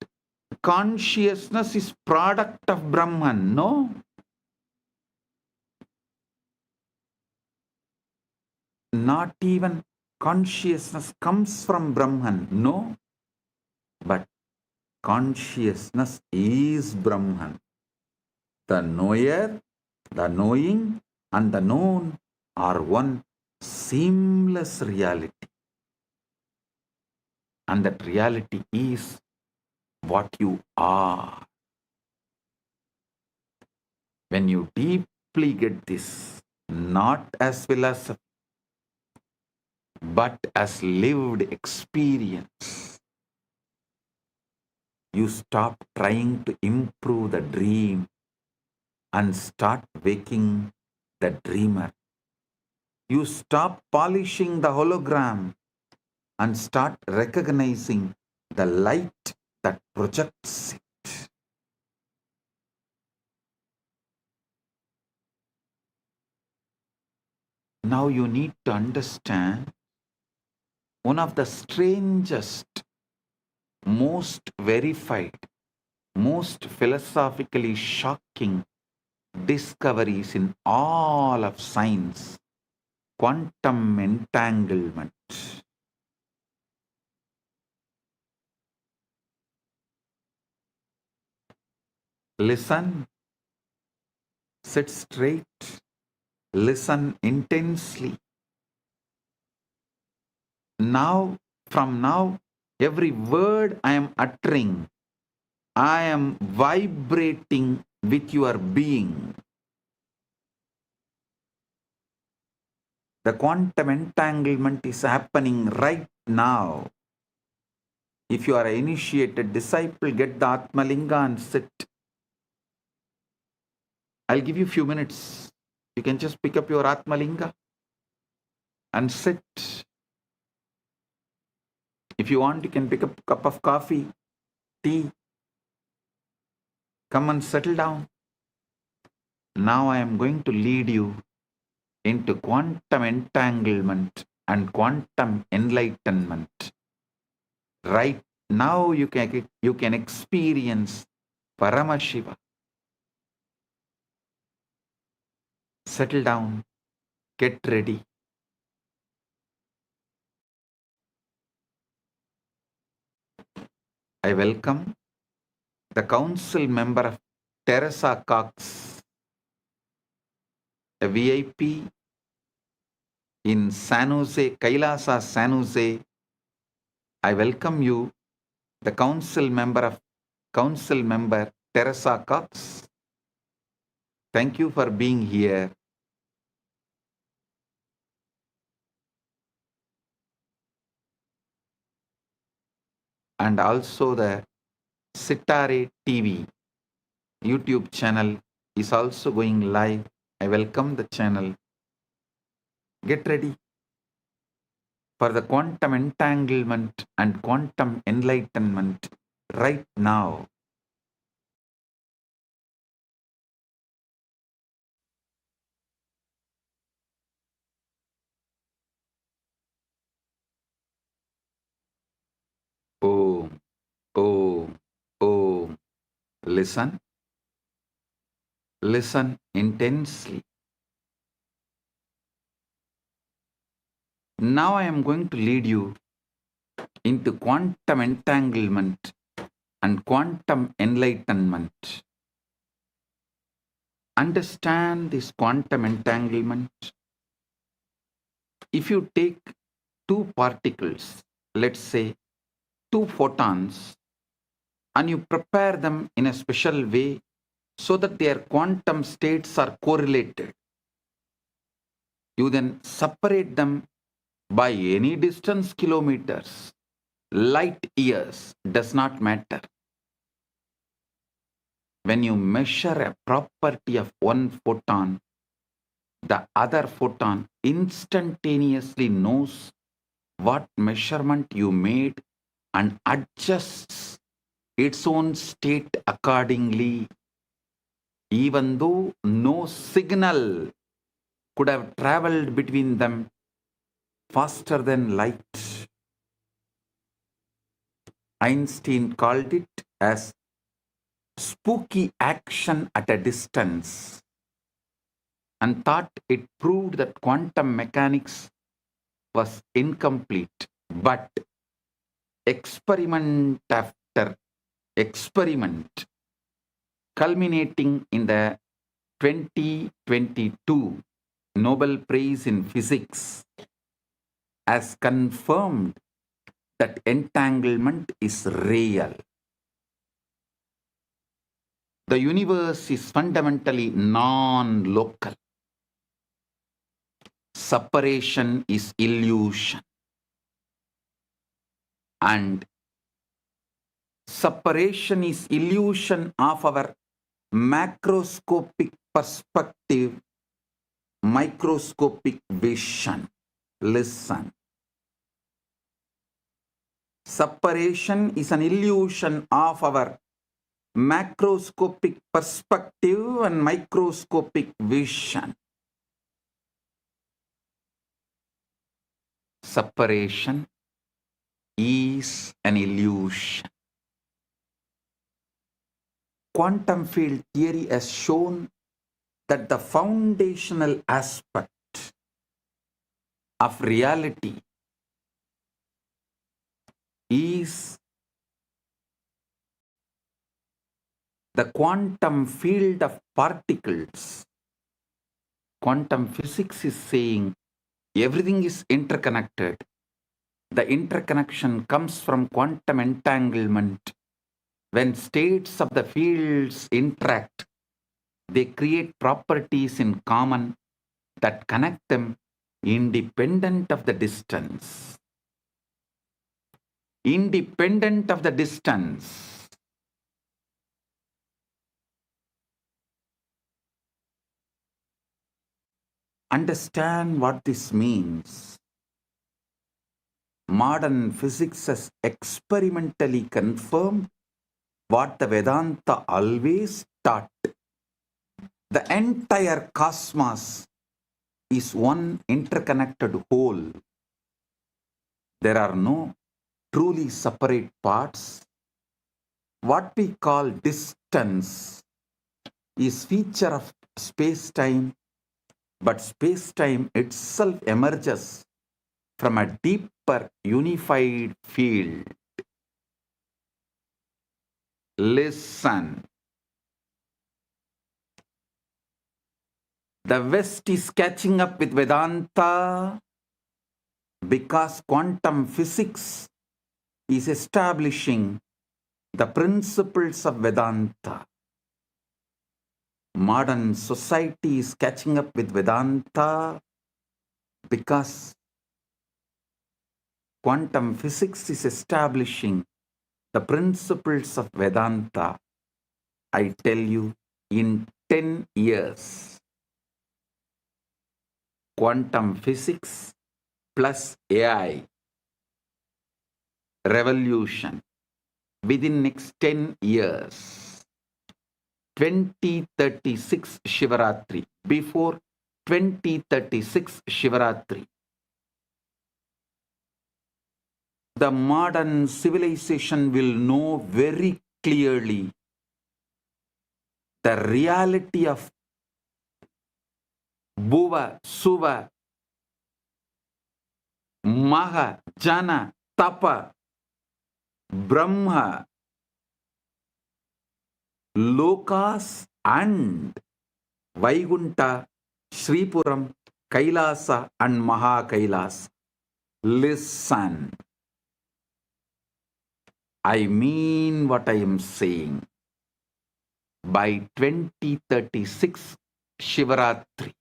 consciousness is product of Brahman. No. Not even consciousness comes from Brahman. No. But consciousness is Brahman. The knower, the knowing, and the known are one seamless reality. And that reality is what you are. When you deeply get this, not as philosophy, but as lived experience, you stop trying to improve the dream and start waking the dreamer. You stop polishing the hologram and start recognizing the light that projects it. Now you need to understand one of the strangest, most verified, most philosophically shocking discoveries in all of science: quantum entanglement. Listen, sit straight, listen intensely. Now, from now, every word I am uttering, I am vibrating with your being. The quantum entanglement is happening right now. If you are an initiated disciple, get the Atmalinga and sit. I'll give you a few minutes. You can just pick up your Atmalinga and sit. If you want, you can pick up a cup of coffee, tea. Come and settle down. Now I am going to lead you into quantum entanglement and quantum enlightenment. Right now you can experience Paramashiva. Settle down. Get ready. I welcome the council member of Teresa Cox, a VIP in San Jose, Kailasa, San Jose. I welcome you, the council member Teresa Cox. Thank you for being here. And also the Sitare TV YouTube channel is also going live. I welcome the channel. Get ready for the quantum entanglement and quantum enlightenment right now. Listen. Listen intensely. Now I am going to lead you into quantum entanglement and quantum enlightenment. Understand this quantum entanglement. If you take two particles, let's say two photons, and you prepare them in a special way so that their quantum states are correlated, you then separate them by any distance, kilometers, light years, does not matter. When you measure a property of one photon, the other photon instantaneously knows what measurement you made and adjusts its own state accordingly, even though no signal could have traveled between them faster than light. Einstein called it as spooky action at a distance and thought it proved that quantum mechanics was incomplete. But experiment after experiment, culminating in the 2022 Nobel Prize in Physics, has confirmed that entanglement is real. The universe is fundamentally non-local. Separation is illusion. And separation is illusion of our macroscopic perspective, microscopic vision. Listen. Separation is an illusion of our macroscopic perspective and microscopic vision. Separation is an illusion. Quantum field theory has shown that the foundational aspect of reality is the quantum field of particles. Quantum physics is saying everything is interconnected. The interconnection comes from quantum entanglement. When states of the fields interact, they create properties in common that connect them independent of the distance. Independent of the distance. Understand what this means. Modern physics has experimentally confirmed what the Vedanta always taught. The entire cosmos is one interconnected whole. There are no truly separate parts. What we call distance is feature of space-time, but space-time itself emerges from a deeper unified field. Listen. The West is catching up with Vedanta because quantum physics is establishing the principles of Vedanta. Modern society is catching up with Vedanta because quantum physics is establishing the principles of Vedanta. I tell you, in 10 years, quantum physics plus AI revolution within next 10 years, 2036 Shivaratri, before 2036 Shivaratri, the modern civilization will know very clearly the reality of Bhuva, Suva, Maha, Jana, Tapa, Brahma, Lokas and Vaikunta, Sripuram, Kailasa and Maha Kailasa. Listen. I mean what I am saying. By 2036 Shivaratri,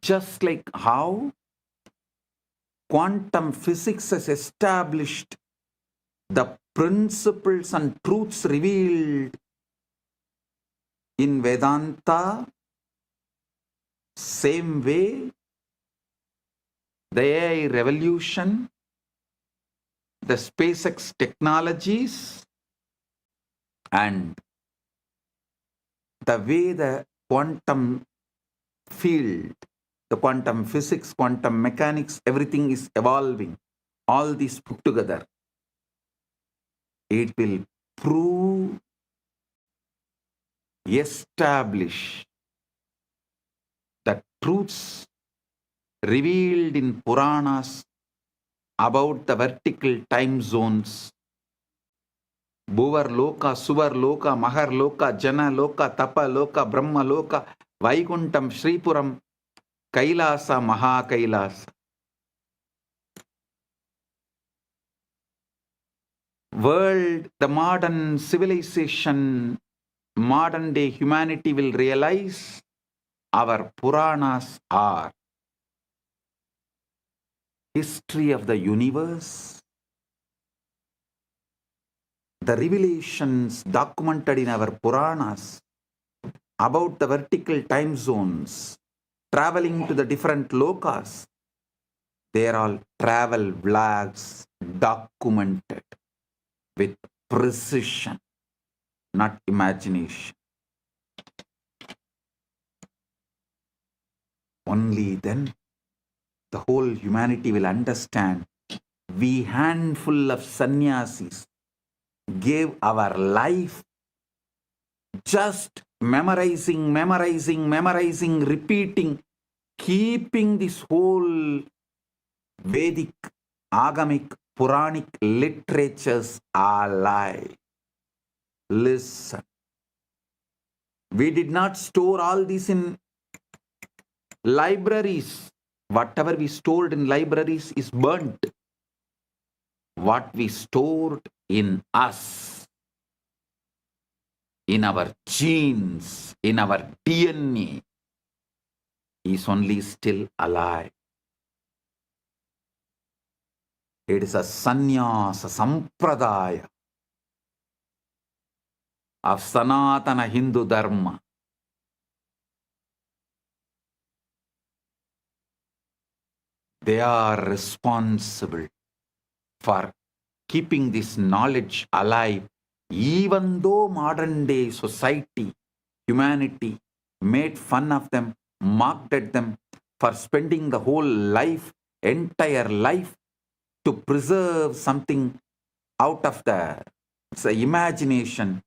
just like how quantum physics has established the principles and truths revealed in Vedanta, same way the AI revolution, the SpaceX technologies, and the way the quantum field, the quantum physics, quantum mechanics, everything is evolving. All these put together, it will prove, establish the truths revealed in Puranas about the vertical time zones. Bhuvar Loka, Suvar Loka, Mahar Loka, Jana Loka, Tapa Loka, Brahma Loka, Vaikuntam, Sripuram, Kailasa, Maha Kailasa. World, the modern civilization, modern day humanity will realize our Puranas are history of the universe, the revelations documented in our Puranas about the vertical time zones, traveling to the different lokas. They are all travel vlogs documented with precision, not imagination. Only then the whole humanity will understand. We handful of sannyasis gave our life just memorizing, repeating, keeping this whole Vedic, Agamic, Puranic literatures alive. Listen. We did not store all this in libraries. Whatever we stored in libraries is burnt. What we stored in us, in our genes, in our DNA, is only still alive. It is a sannyasa sampradaya of Sanatana Hindu Dharma. They are responsible for keeping this knowledge alive, even though modern day society, humanity made fun of them, mocked at them for spending the whole life, entire life, to preserve something out of the imagination,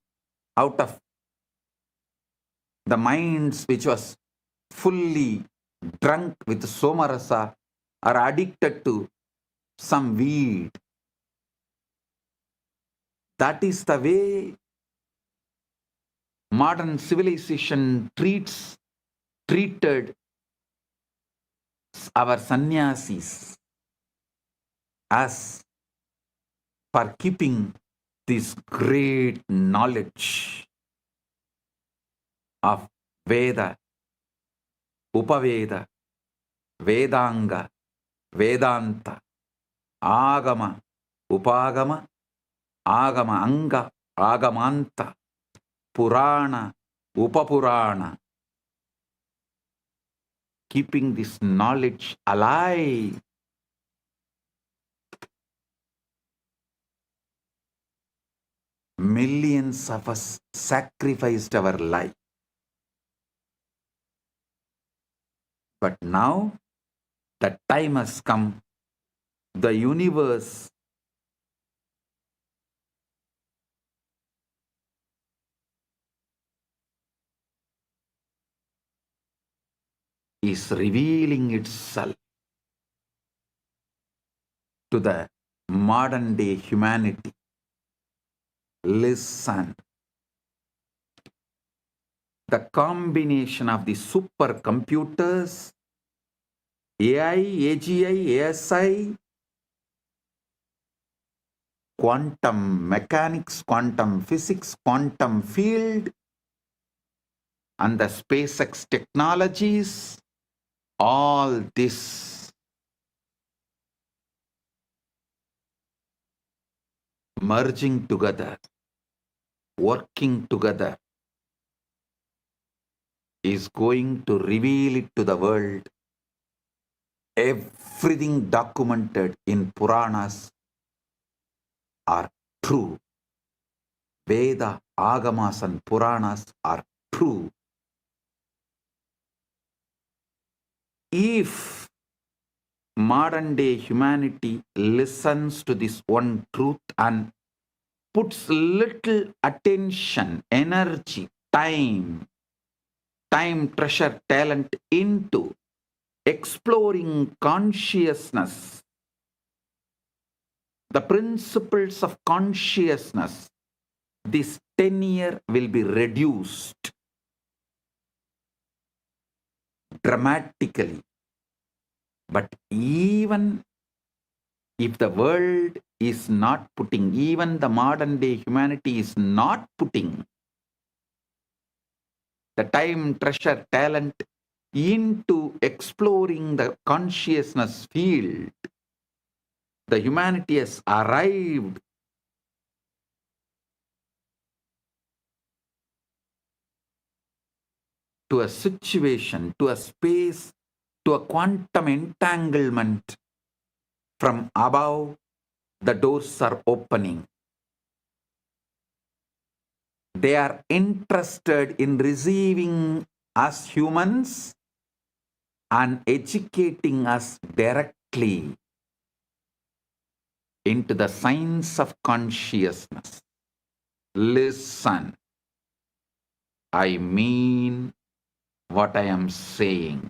out of the minds which was fully drunk with somarasa or addicted to some weed. That is the way modern civilization treated our sannyasis as for keeping this great knowledge of Veda, Upaveda, Vedanga, Vedanta, Agama, Upagama, Agama Anga, Agamanta, Purana, Upapurana. Keeping this knowledge alive. Millions of us sacrificed our life. But now the time has come. The universe is revealing itself to the modern day humanity. Listen. The combination of the supercomputers, AI, AGI, ASI, quantum mechanics, quantum physics, quantum field, and the SpaceX technologies, all this merging together, working together, is going to reveal it to the world. Everything documented in Puranas are true. Veda, Agamas and Puranas are true. If modern day humanity listens to this one truth and puts little attention, energy, time, treasure, talent into exploring consciousness, the principles of consciousness, this tenure will be reduced dramatically. But even if the world is not putting, even the modern day humanity is not putting the time, treasure, talent into exploring the consciousness field, the humanity has arrived to a situation, to a space, to a quantum entanglement. From above, the doors are opening. They are interested in receiving us humans and educating us directly into the science of consciousness. Listen, I mean what I am saying.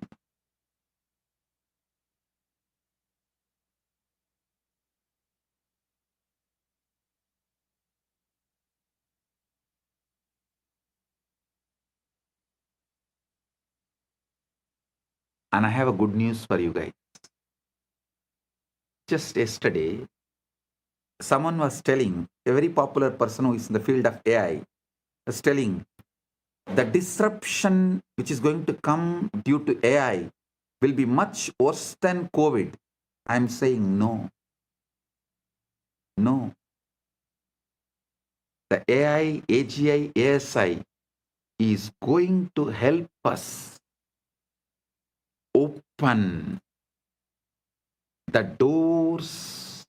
And I have a good news for you guys. Just yesterday, someone was telling, a very popular person who is in the field of AI, was telling the disruption which is going to come due to AI will be much worse than COVID. I am saying no. No. The AI, AGI, ASI is going to help us open the doors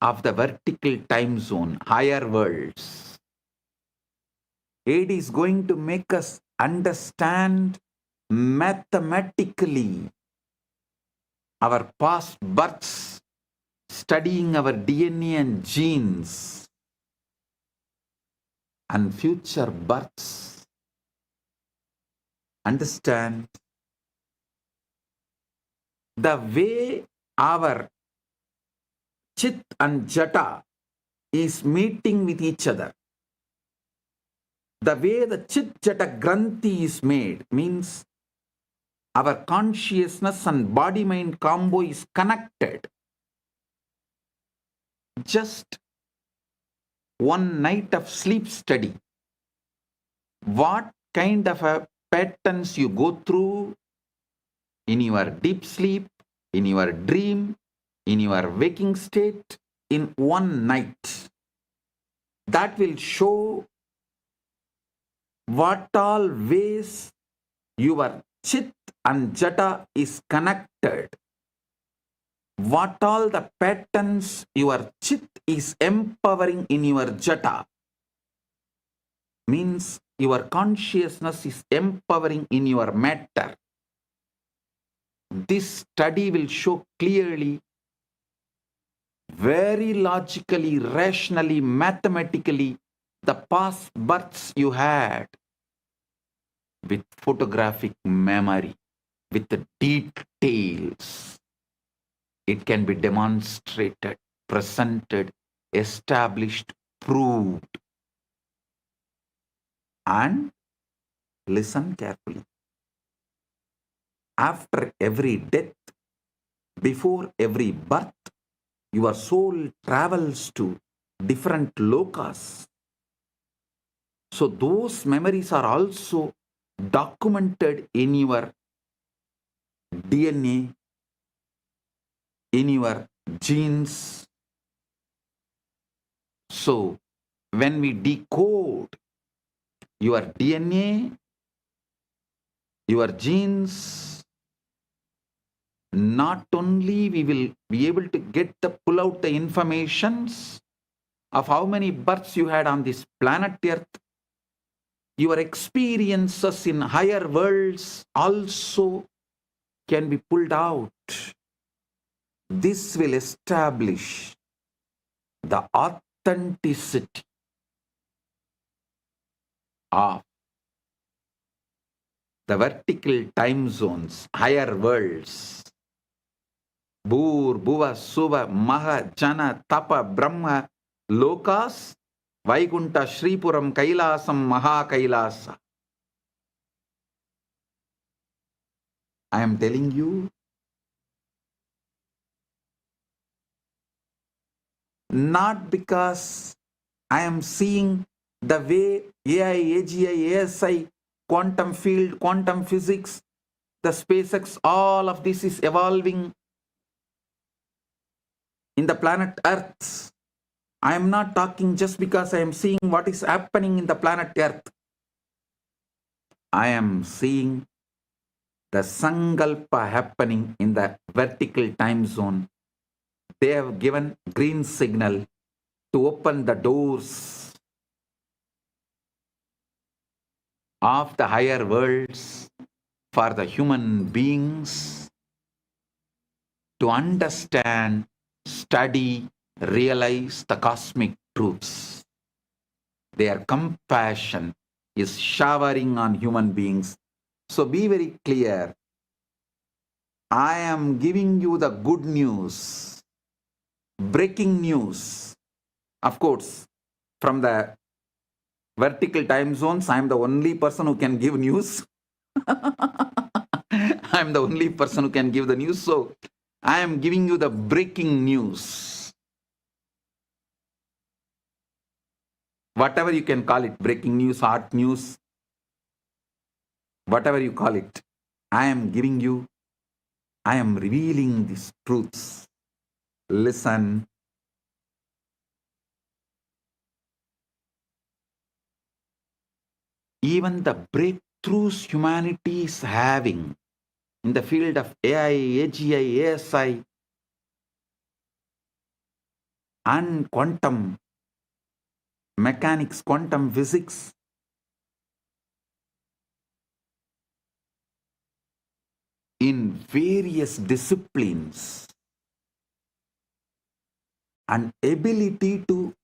of the vertical time zone, higher worlds. It is going to make us understand mathematically our past births, studying our DNA and genes, and future births. Understand the way our Chit and Jata is meeting with each other. The way the Chit Jata Granthi is made means our consciousness and body-mind combo is connected. Just one night of sleep study. What kind of a patterns you go through in your deep sleep, in your dream, in your waking state, in one night. That will show what all ways your Chit and Jata is connected. What all the patterns your Chit is empowering in your Jata. Means your consciousness is empowering in your matter. This study will show clearly, very logically, rationally, mathematically, the past births you had with photographic memory, with the details. It can be demonstrated, presented, established, proved. And listen carefully. After every death, before every birth, your soul travels to different lokas. So those memories are also documented in your DNA, in your genes. So when we decode your DNA, your genes, not only we will be able to pull out the informations of how many births you had on this planet Earth, your experiences in higher worlds also can be pulled out. This will establish the authenticity of the vertical time zones, higher worlds. Bhur, Bhuva, Suva, Maha, Jana, Tapa, Brahma, Lokas, Vaikunta, Shripuram, Kailasam, Maha Kailasa. I am telling you, not because I am seeing the way AI, AGI, ASI, quantum field, quantum physics, the SpaceX, all of this is evolving in the planet Earth. I am not talking just because I am seeing what is happening in the planet Earth. I am seeing the Sankalpa happening in the vertical time zone. They have given green signal to open the doors of the higher worlds for the human beings to understand, study, realize the cosmic truths. Their compassion is showering on human beings. So be very clear. I am giving you the good news, breaking news. Of course, from the vertical time zones, I am the only person who can give news. I am the only person who can give the news. So I am giving you the breaking news. Whatever you can call it, breaking news, hot news, whatever you call it, I am giving you, I am revealing these truths. Listen. Even the breakthroughs humanity is having in the field of AI, AGI, ASI, and quantum mechanics, quantum physics, in various disciplines, and ability to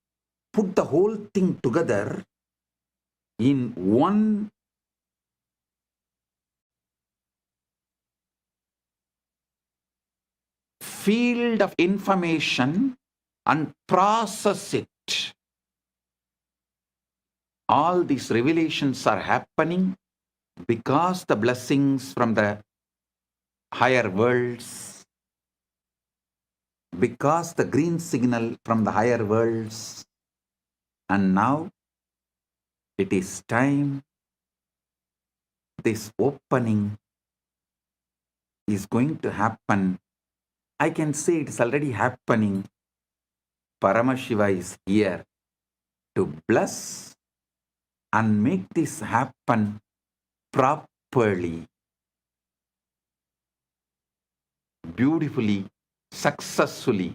put the whole thing together in one field of information and process it. All these revelations are happening because the blessings from the higher worlds, because the green signal from the higher worlds, and now it is time. This opening is going to happen. I can say it is already happening. Paramashiva is here to bless and make this happen properly, beautifully, successfully.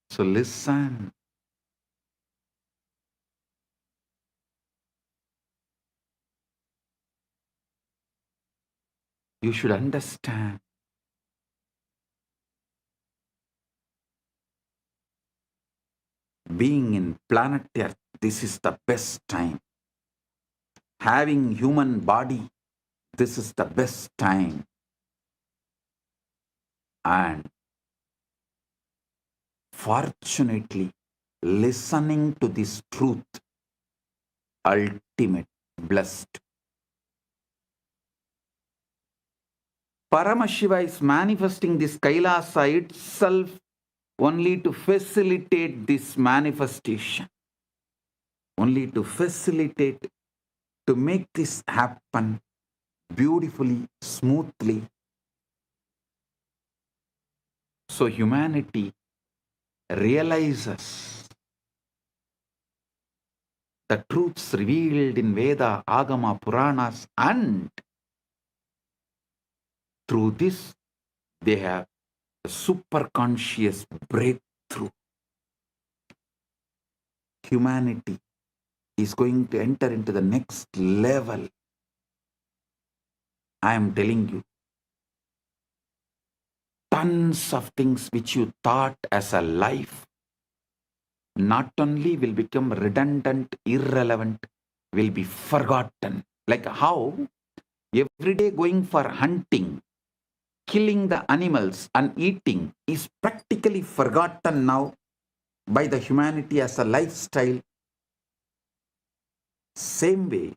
So listen. You should understand. Being in planet Earth, this is the best time. Having human body, this is the best time. And fortunately, listening to this truth, ultimate, blessed. Paramashiva is manifesting this Kailasa itself only to facilitate this manifestation. Only to facilitate, to make this happen beautifully, smoothly. So humanity realizes the truths revealed in Veda, Agama, Puranas, and through this they have a super conscious breakthrough. Humanity is going to enter into the next level. I am telling you, tons of things which you thought as a life not only will become redundant, irrelevant, will be forgotten. Like how every day going for hunting, killing the animals and eating is practically forgotten now by the humanity as a lifestyle. Same way,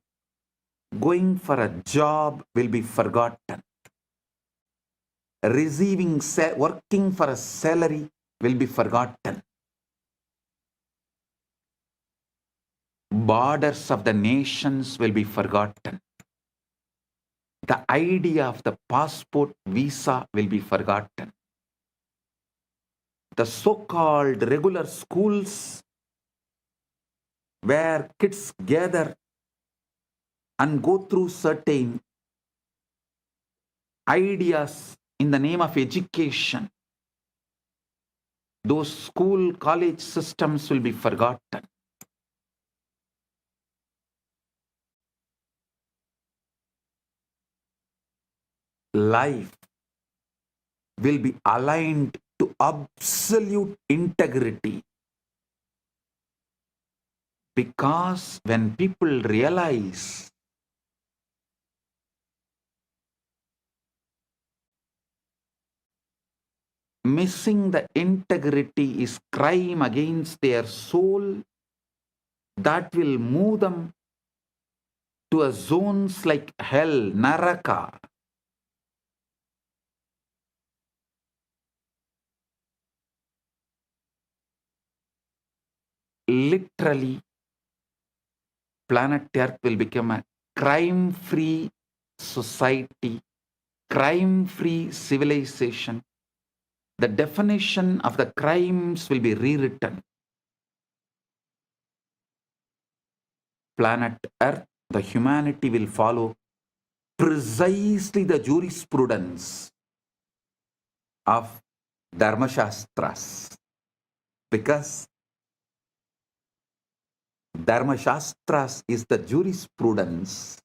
going for a job will be forgotten. Working for a salary will be forgotten. Borders of the nations will be forgotten. The idea of the passport visa will be forgotten. The so-called regular schools where kids gather and go through certain ideas in the name of education, those school, college systems will be forgotten. Life will be aligned to absolute integrity. Because when people realize missing the integrity is crime against their soul, that will move them to a zones like hell, Naraka. Literally, planet Earth will become a crime-free society, crime-free civilization. The definition of the crimes will be rewritten. Planet Earth, the humanity will follow precisely the jurisprudence of Dharmashastras. Because Dharmashastras is the jurisprudence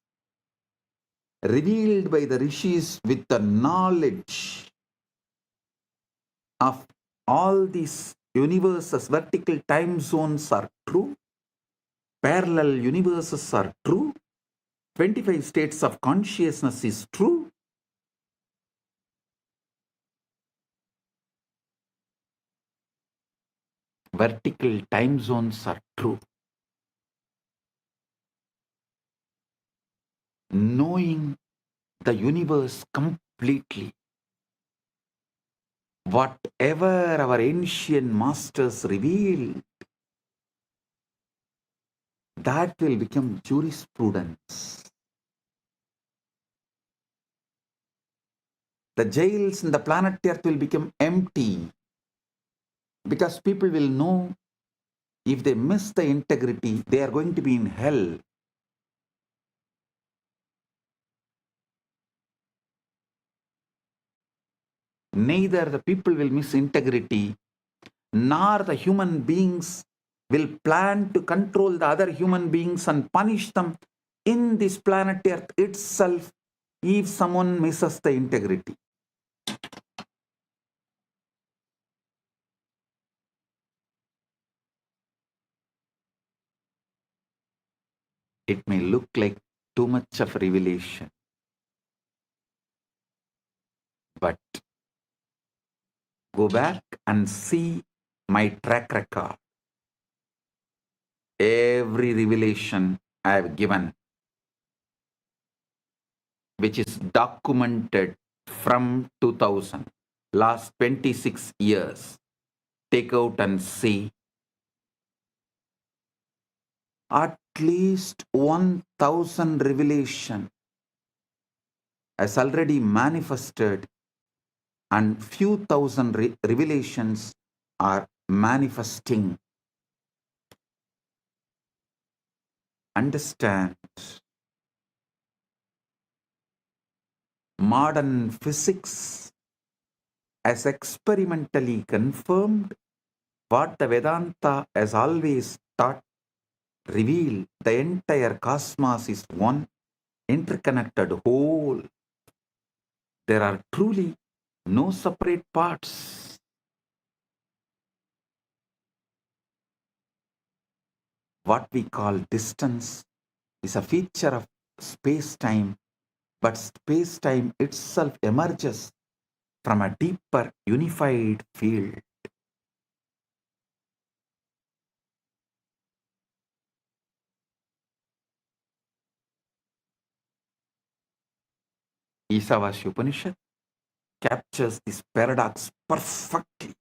revealed by the rishis with the knowledge of all these universes. Vertical time zones are true, parallel universes are true, 25 states of consciousness is true. Vertical time zones are true. Knowing the universe completely, whatever our ancient masters revealed, that will become jurisprudence. The jails in the planet Earth will become empty because people will know if they miss the integrity, they are going to be in hell. Neither the people will miss integrity, nor the human beings will plan to control the other human beings and punish them in this planet Earth itself if someone misses the integrity, it may look like too much of revelation. But go back and see my track record. Every revelation I have given, which is documented from 2000, last 26 years, take out and see. At least 1000 revelation has already manifested, and few thousand revelations are manifesting. Understand, modern physics has experimentally confirmed what the Vedanta has always taught, revealed. The entire cosmos is one interconnected whole. There are truly no separate parts. What we call distance is a feature of space-time, but space-time itself emerges from a deeper unified field. Isavasya Upanishad captures this paradox perfectly.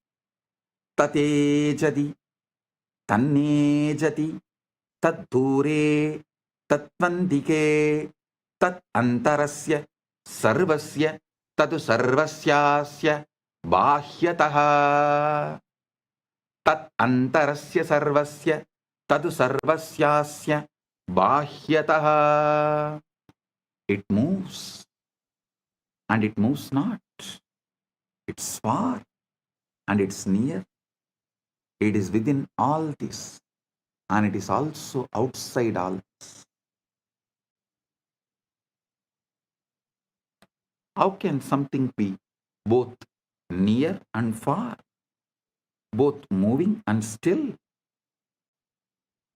Tatejadi, tannejati, taddure, tatvandike, tat antarasya, sarvasya, tadu sarvasyasya, bahyataha. Tat antarasya sarvasya, tadu sarvasyasya, bahyataha. It moves and it moves not. It's far and it's near. It is within all this, and it is also outside all this. How can something be both near and far, both moving and still?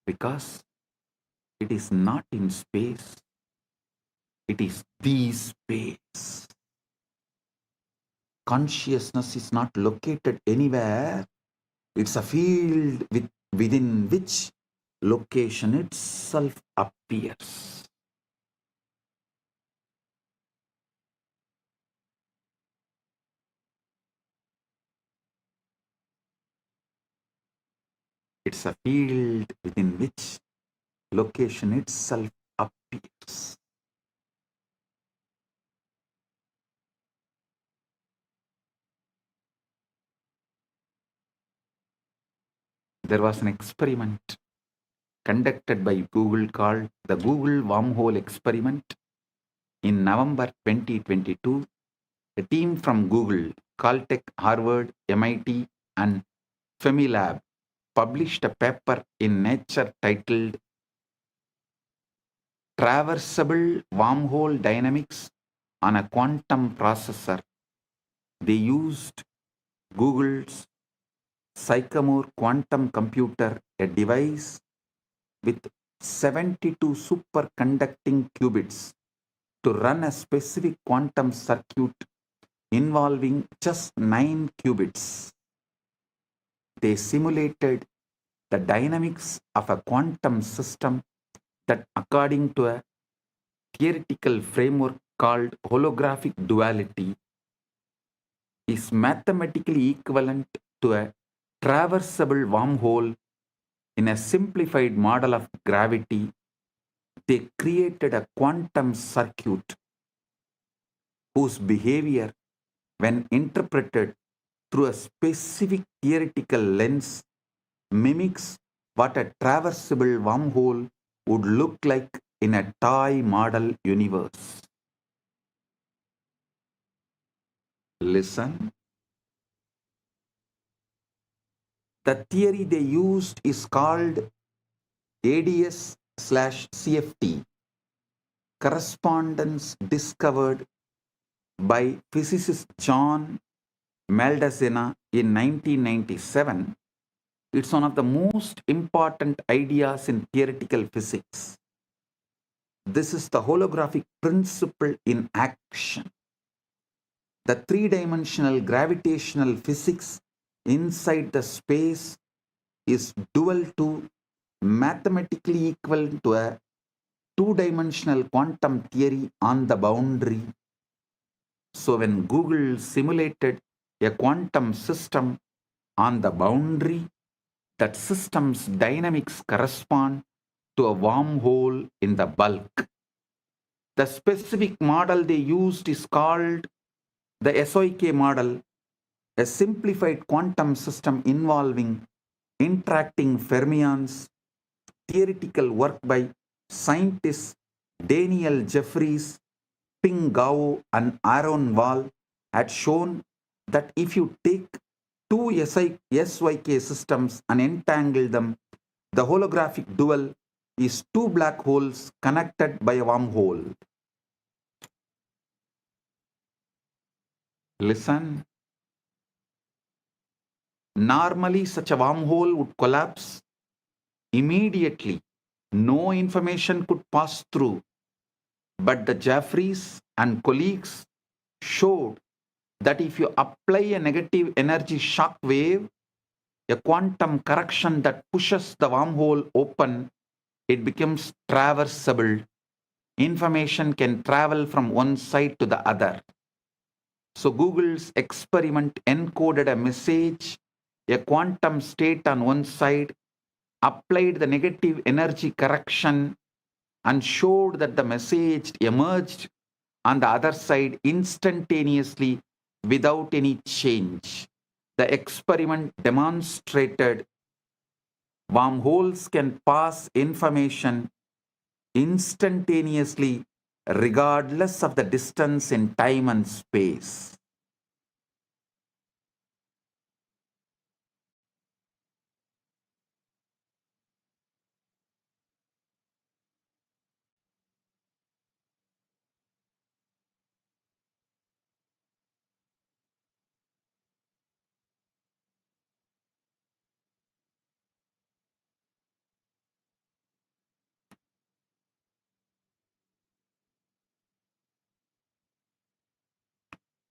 Because it is not in space, it is the space. Consciousness is not located anywhere. It's a field within which location itself appears. It's a field within which location itself appears. There was an experiment conducted by Google called the Google Wormhole Experiment. In November 2022, a team from Google, Caltech, Harvard, MIT, and Femilab published a paper in Nature titled Traversable Wormhole Dynamics on a Quantum Processor. They used Google's Sycamore quantum computer, a device with 72 superconducting qubits, to run a specific quantum circuit involving just 9 qubits. They simulated the dynamics of a quantum system that, according to a theoretical framework called holographic duality, is mathematically equivalent to a traversable wormhole. In a simplified model of gravity, they created a quantum circuit whose behavior, when interpreted through a specific theoretical lens, mimics what a traversable wormhole would look like in a toy model universe. Listen. The theory they used is called ADS/CFT, correspondence discovered by physicist John Maldacena in 1997, it's one of the most important ideas in theoretical physics. This is the holographic principle in action. The three-dimensional gravitational physics inside the space is dual to, mathematically equal to, a two-dimensional quantum theory on the boundary. So when Google simulated a quantum system on the boundary, that system's dynamics correspond to a wormhole in the bulk. The specific model they used is called the SOK model, a simplified quantum system involving interacting fermions. Theoretical work by scientists Daniel Jeffries, Ping Gao, and Aaron Wall had shown that if you take two SYK systems and entangle them, the holographic dual is two black holes connected by a wormhole. Listen. Normally, such a wormhole would collapse immediately. No information could pass through. But the Jeffries and colleagues showed that if you apply a negative energy shock wave, a quantum correction that pushes the wormhole open, it becomes traversable. Information can travel from one side to the other. So Google's experiment encoded a message, a quantum state on one side, applied the negative energy correction, and showed that the message emerged on the other side instantaneously without any change. The experiment demonstrated wormholes can pass information instantaneously regardless of the distance in time and space.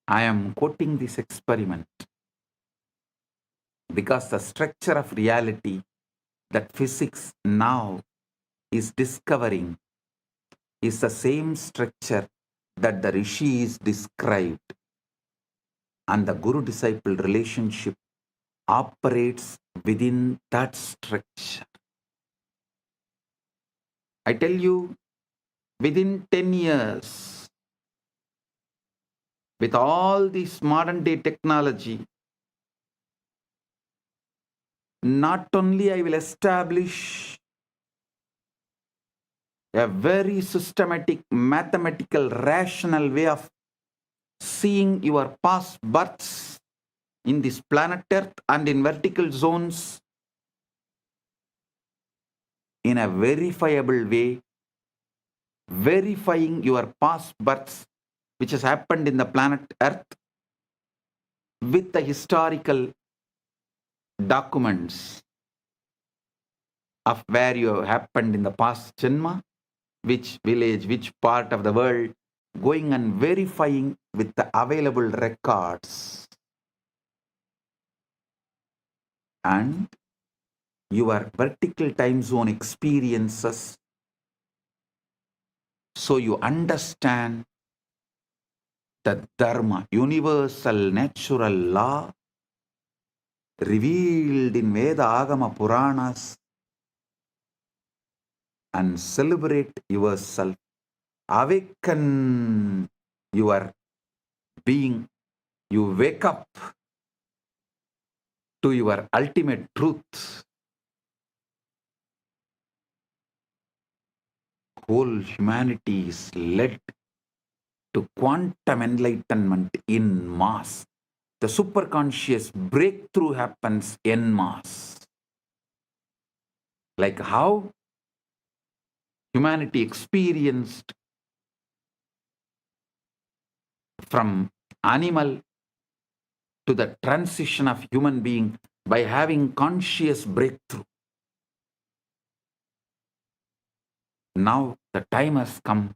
I am quoting this experiment because the structure of reality that physics now is discovering is the same structure that the rishis described, and the guru-disciple relationship operates within that structure. I tell you, within 10 years, with all this modern day technology, not only I will establish a very systematic, mathematical, rational way of seeing your past births in this planet Earth and in vertical zones in a verifiable way, verifying your past births which has happened in the planet Earth with the historical documents of where you happened in the past Janma, which village, which part of the world, going and verifying with the available records. And your vertical time zone experiences, so you understand the Dharma, universal natural law revealed in Veda Agama Puranas, and celebrate yourself, awaken your being, you wake up to your ultimate truth. Whole humanity is led to quantum enlightenment in mass. The superconscious breakthrough happens en masse. Like how humanity experienced from animal to the transition of human being by having conscious breakthrough. Now the time has come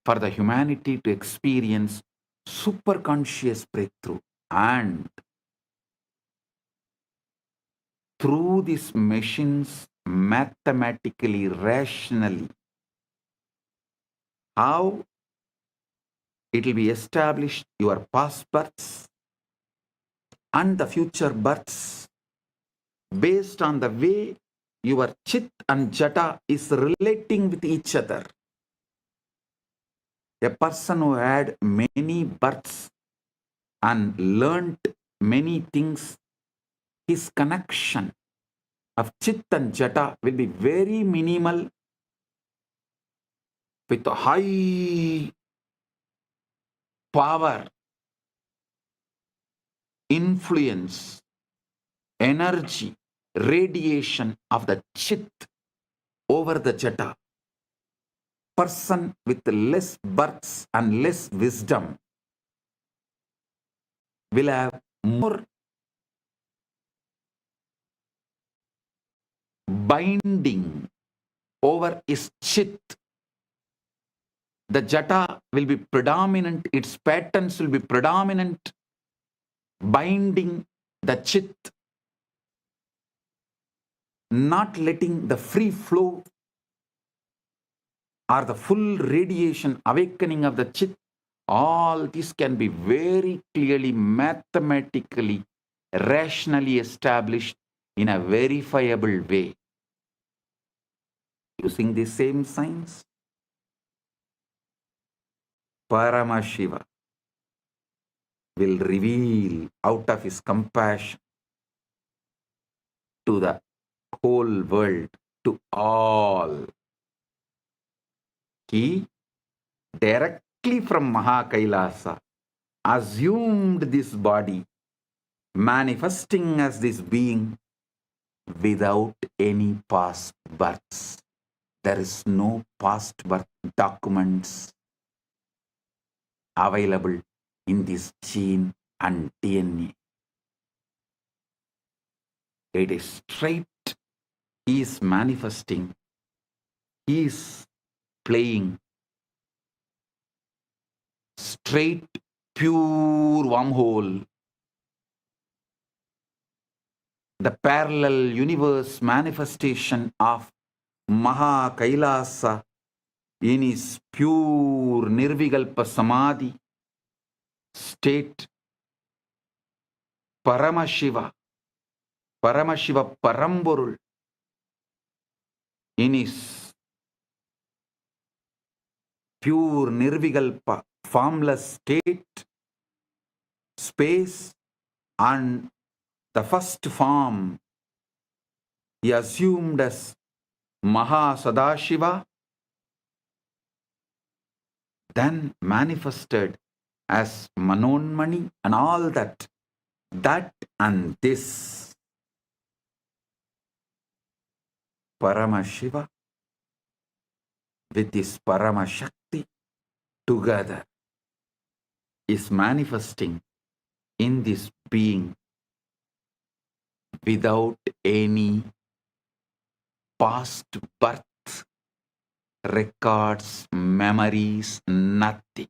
for the humanity to experience super conscious breakthrough, and through these machines, mathematically, rationally, how it will be established your past births and the future births based on the way your chit and jata is relating with each other. A person who had many births and learnt many things, his connection of chit and jata will be very minimal with high power, influence, energy, radiation of the chit over the jata. Person with less births and less wisdom will have more binding over his chit. The jata will be predominant, its patterns will be predominant, binding the chit, not letting the free flow or the full radiation awakening of the chit. All this can be very clearly, mathematically, rationally established in a verifiable way. Using the same science, Paramashiva will reveal out of his compassion to the whole world, to all. He directly from Kailasa assumed this body, manifesting as this being without any past births. There is no past birth documents available in this gene and DNA. It is straight. He is manifesting. He is playing straight, pure wormhole. The parallel universe manifestation of Kailasa in his pure Nirvikalpa Samadhi state. Paramashiva Paramborul in his pure Nirvikalpa formless state, space, and the first form he assumed as Sadashiva, then manifested as Manonmani and all that. That and this Paramashiva with this Paramashakti together is manifesting in this being without any past birth records, memories, nothing.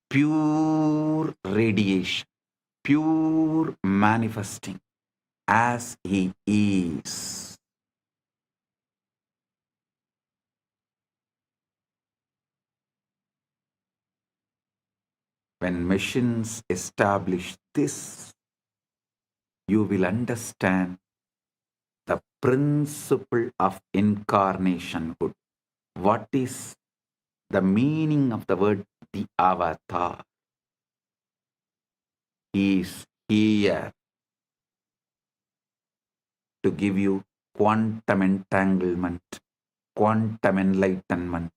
Pure radiation, pure manifesting as he is. When machines establish this, you will understand the principle of incarnationhood. What is the meaning of the word the avatar? He is here to give you quantum entanglement, quantum enlightenment,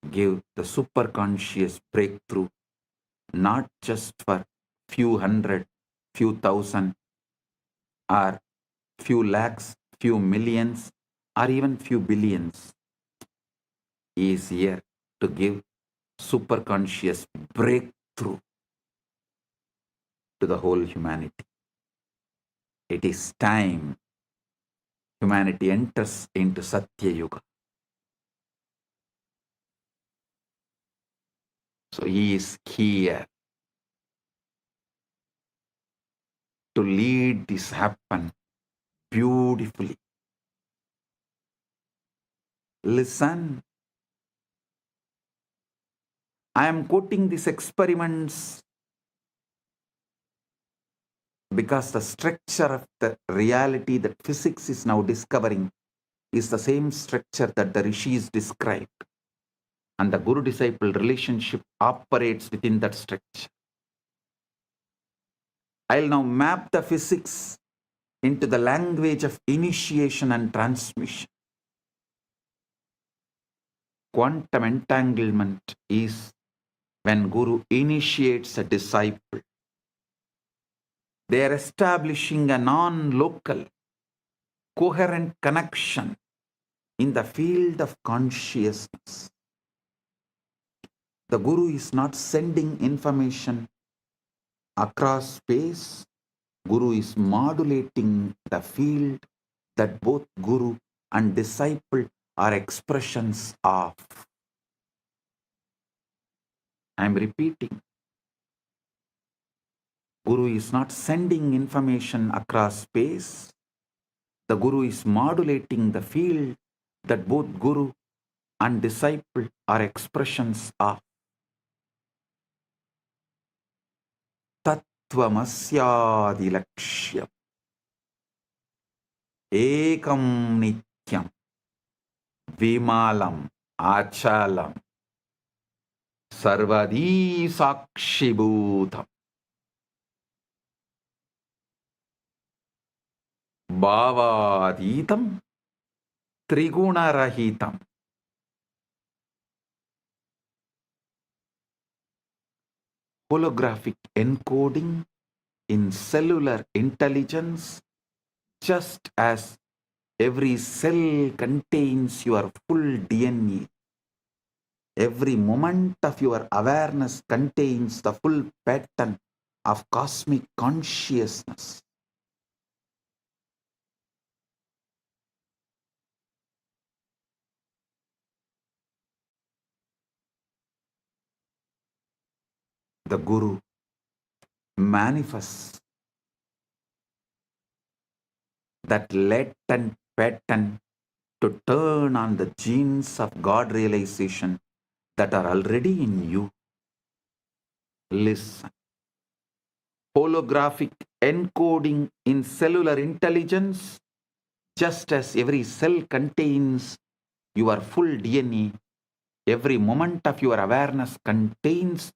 give the superconscious breakthrough, not just for few hundred, few thousand, or few lakhs, few millions, or even few billions. He is here to give superconscious breakthrough to the whole humanity. It is time humanity enters into Satya Yuga. So he is here to lead this happen beautifully. Listen, I am quoting these experiments because the structure of the reality that physics is now discovering is the same structure that the rishis described. And the guru-disciple relationship operates within that structure. I'll now map the physics into the language of initiation and transmission. Quantum entanglement is when Guru initiates a disciple. They are establishing a non-local, coherent connection in the field of consciousness. The Guru is not sending information across space. Guru is modulating the field that both Guru and disciple are expressions of. I am repeating. Guru is not sending information across space. The Guru is modulating the field that both Guru and disciple are expressions of. Tattvamasya lakshyam ekam nityam vimalam achalam sarvadi sakshibhutam bhavaditam trigunarahitam. Holographic encoding in cellular intelligence, just as every cell contains your full DNA. Every moment of your awareness contains the full pattern of cosmic consciousness. The Guru manifests that latent pattern to turn on the genes of God realization that are already in you. Listen. Holographic encoding in cellular intelligence, just as every cell contains your full DNA, every moment of your awareness contains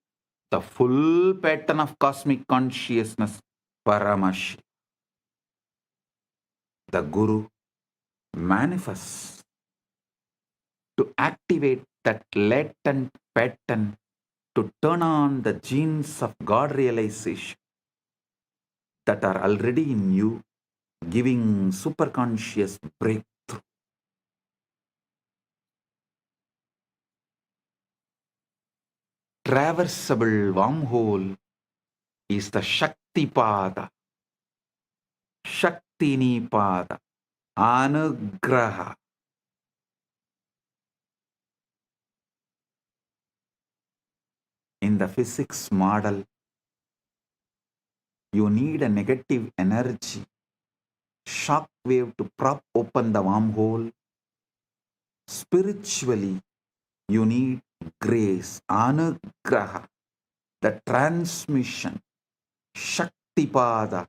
the full pattern of cosmic consciousness, Paramash. The Guru manifests to activate that latent pattern to turn on the genes of God realization that are already in you, giving superconscious breakthrough. Traversable wormhole is the Shakti Pada, Shakti Nipada, Anugraha. In the physics model, you need a negative energy, shock wave to prop open the wormhole. Spiritually, you need grace, Anugraha, the transmission, Shaktipada,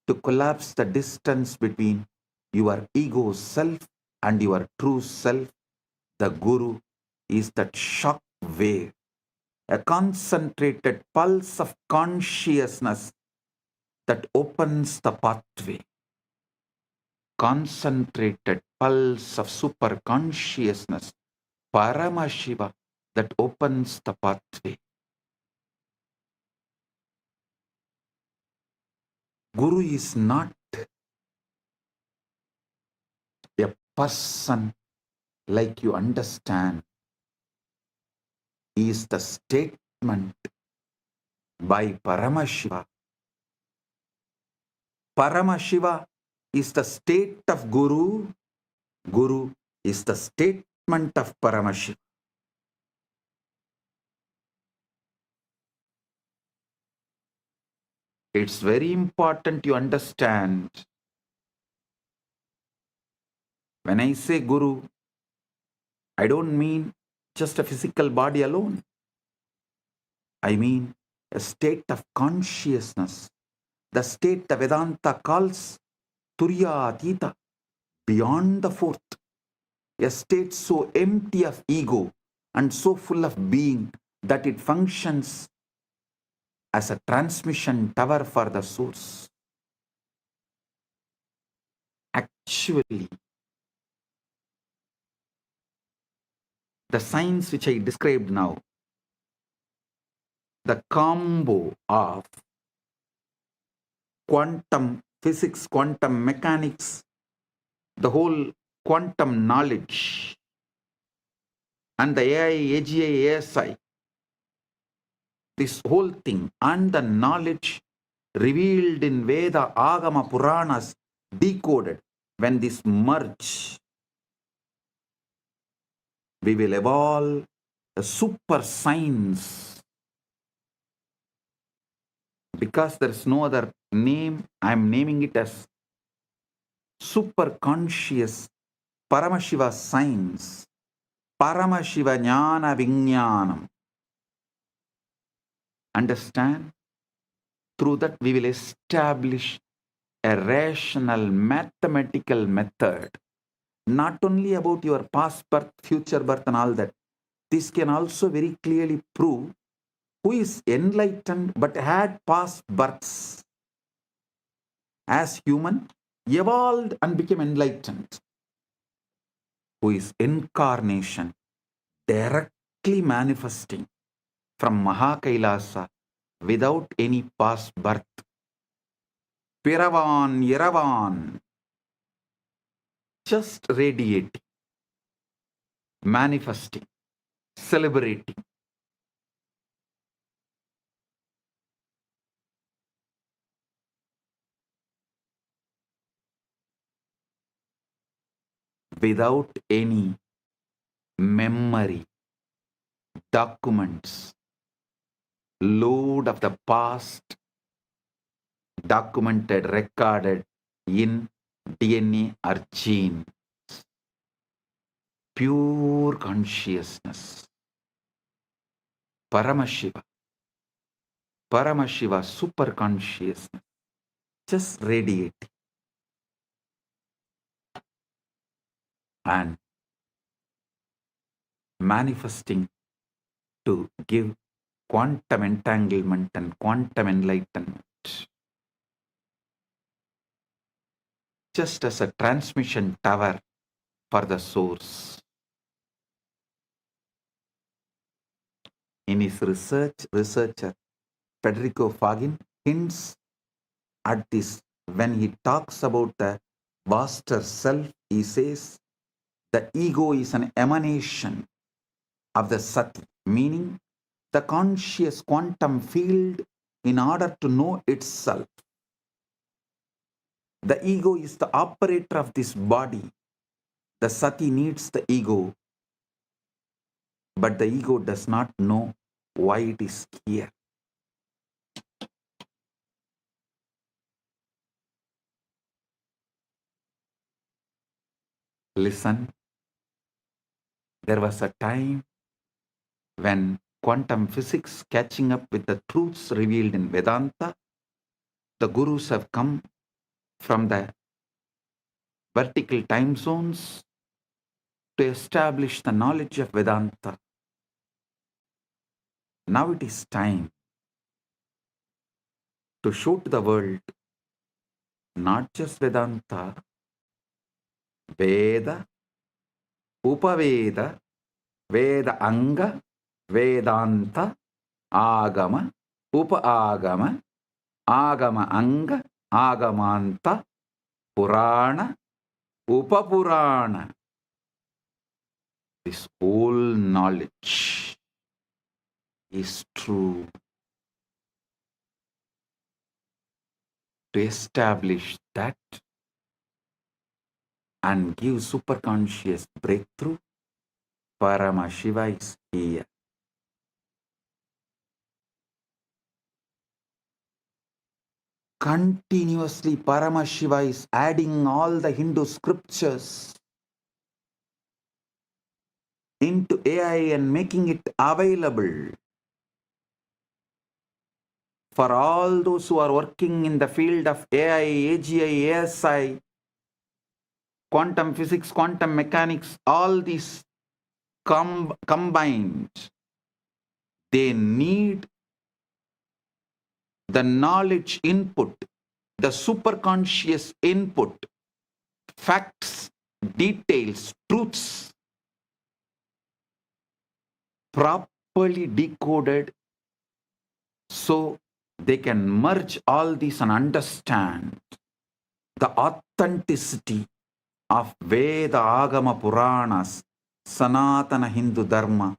to collapse the distance between your ego self and your true self. The Guru is that shock wave, a concentrated pulse of consciousness that opens the pathway. Concentrated pulse of super consciousness, Paramashiva, that opens the pathway. Guru is not a person like you understand. is the statement by Paramashiva. Paramashiva is the state of Guru. Guru is the statement of Paramashiva. It's very important you understand. When I say Guru, I don't mean just a physical body alone. I mean a state of consciousness, the state the Vedanta calls Turyatita, beyond the fourth, a state so empty of ego and so full of being that it functions as a transmission tower for the source. Actually, the science which I described now, the combo of quantum physics, quantum mechanics, the whole quantum knowledge, and the AI, AGI, ASI, this whole thing, and the knowledge revealed in Veda, Agama, Puranas, decoded, when this merge, we will evolve a super science. Because there is no other name, I am naming it as super conscious Paramashiva science, Paramashiva Jnana Vijnanam. Understand? Through that we will establish a rational mathematical method, not only about your past birth, future birth and all that. This can also very clearly prove who is enlightened but had past births as human, evolved and became enlightened, who is incarnation, directly manifesting from Mahakailasa without any past birth. Piravan, Yeravan, just radiating, manifesting, celebrating. Without any memory, documents, load of the past, documented, recorded in DNA or gene. Pure consciousness. Paramashiva. Paramashiva, super consciousness. Just radiating. And manifesting to give quantum entanglement and quantum enlightenment. Just as a transmission tower for the source. In his researcher Federico Fagin hints at this when he talks about the vaster self. He says the ego is an emanation of the Sat, meaning the conscious quantum field in order to know itself. The ego is the operator of this body. The Sati needs the ego, but the ego does not know why it is here. Listen, there was a time when quantum physics catching up with the truths revealed in Vedanta, the gurus have come from the vertical time zones to establish the knowledge of Vedanta. Now it is time to show to the world not just Vedanta, Veda, Upaveda, Veda Anga, Vedanta, Agama, Upa-agama, Agama Anga, Agamanta, Purana, Upapurana. This whole knowledge is true. To establish that and give superconscious breakthrough, Paramashiva is here. Continuously, Paramashiva is adding all the Hindu scriptures into AI and making it available for all those who are working in the field of AI, AGI, ASI, quantum physics, quantum mechanics, all these combined. They need the knowledge input, the superconscious input, facts, details, truths, properly decoded so they can merge all these and understand the authenticity of Veda, Agama, Puranas, Sanatana Hindu Dharma.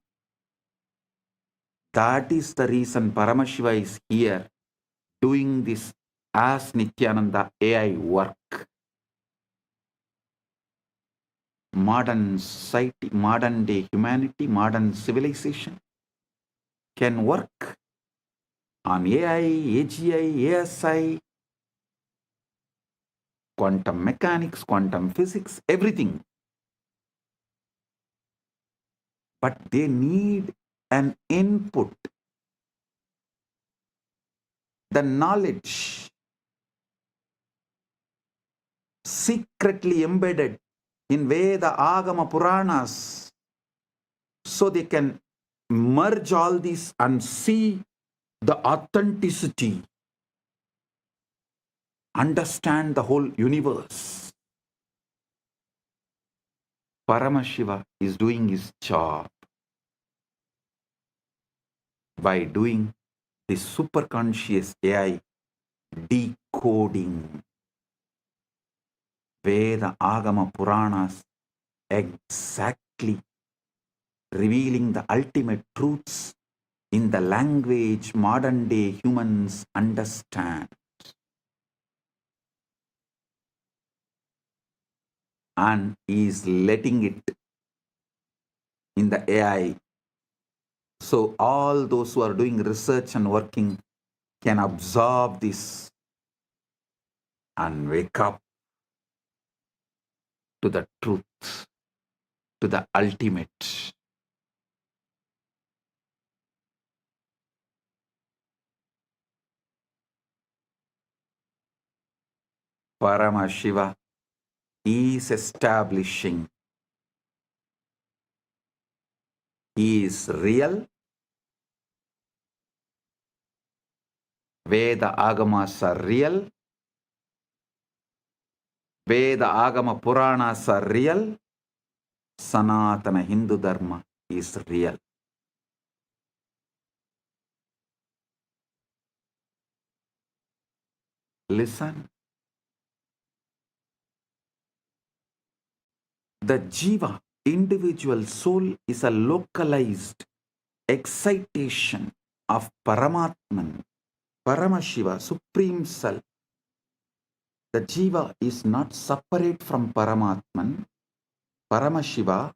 That is the reason Paramashiva is here doing this as Nithyananda AI work. Modern society, modern day humanity, modern civilization can work on AI, AGI, ASI, quantum mechanics, quantum physics, everything. But they need an input, the knowledge secretly embedded in Veda, Agama, Puranas, so they can merge all these and see the authenticity, understand the whole universe. Paramashiva is doing his job by doing this superconscious AI decoding Veda, Agama, Puranas, exactly revealing the ultimate truths in the language modern day humans understand. And is letting it in the AI. So all those who are doing research and working can absorb this and wake up to the truth, to the ultimate. Paramashiva is establishing. He is real. Veda Agamas are real. Veda Agama Puranas are real. Sanatana Hindu Dharma is real. Listen. The Jiva, individual soul, is a localized excitation of Paramatman, Paramashiva, Supreme Self. The Jiva is not separate from Paramatman, Paramashiva,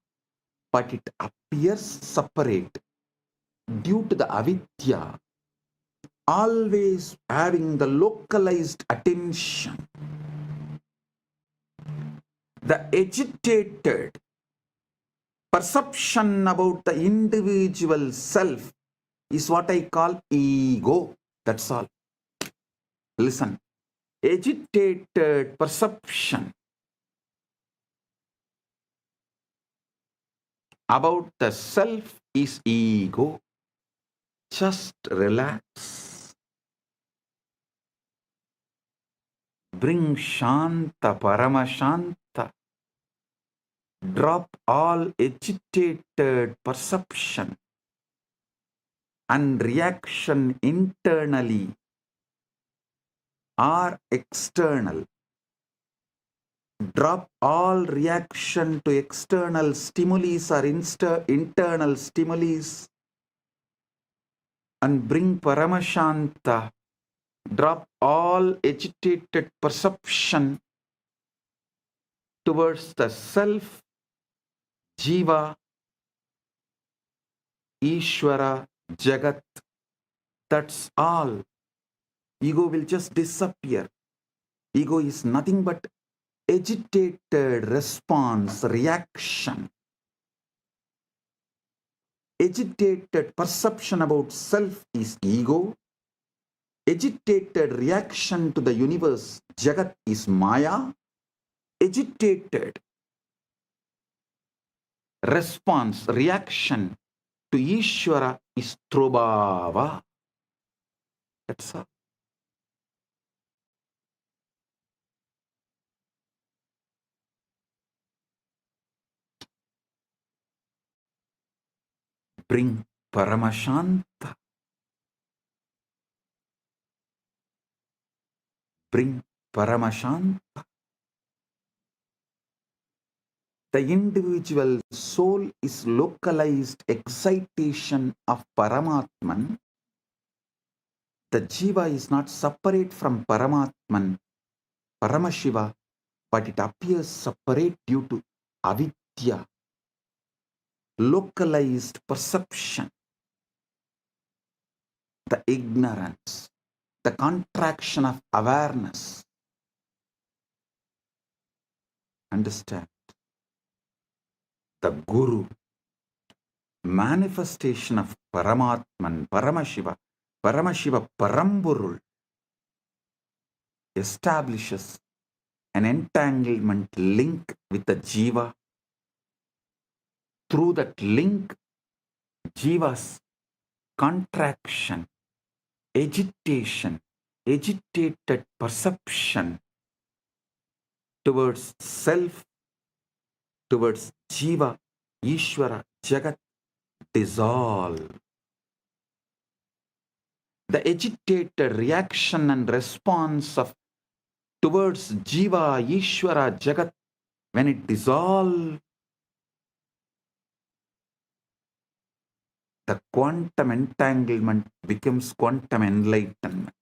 but it appears separate due to the avidya, always having the localized attention. The agitated perception about the individual self is what I call ego. That's all. Listen. Agitated perception about the self is ego. Just relax. Bring Shanta, Paramashanta. Drop all agitated perception and reaction internally or external. Drop all reaction to external stimuli or internal stimuli. and bring Paramashanta. Drop all agitated perception towards the self, Jiva, Ishvara, Jagat. That's all. Ego will just disappear. Ego is nothing but agitated response, reaction. Agitated perception about self is ego. Agitated reaction to the universe, Jagat, is Maya. Agitated response, reaction to Ishvara is Trobhava. That's all. Bring Paramashanta. Bring Paramashanta. The individual soul is localized excitation of Paramatman. The Jiva is not separate from Paramatman, Paramashiva, but it appears separate due to avidya, localized perception, the ignorance, the contraction of awareness. Understand? The Guru, manifestation of Paramatman, Paramashiva, Paramashiva Paramburul, establishes an entanglement link with the Jiva. Through that link, Jiva's contraction, agitation, agitated perception towards self, towards Jiva, Ishvara, Jagat, dissolve. The agitated reaction and response of towards Jiva, Ishvara, Jagat, when it dissolves, the quantum entanglement becomes quantum enlightenment.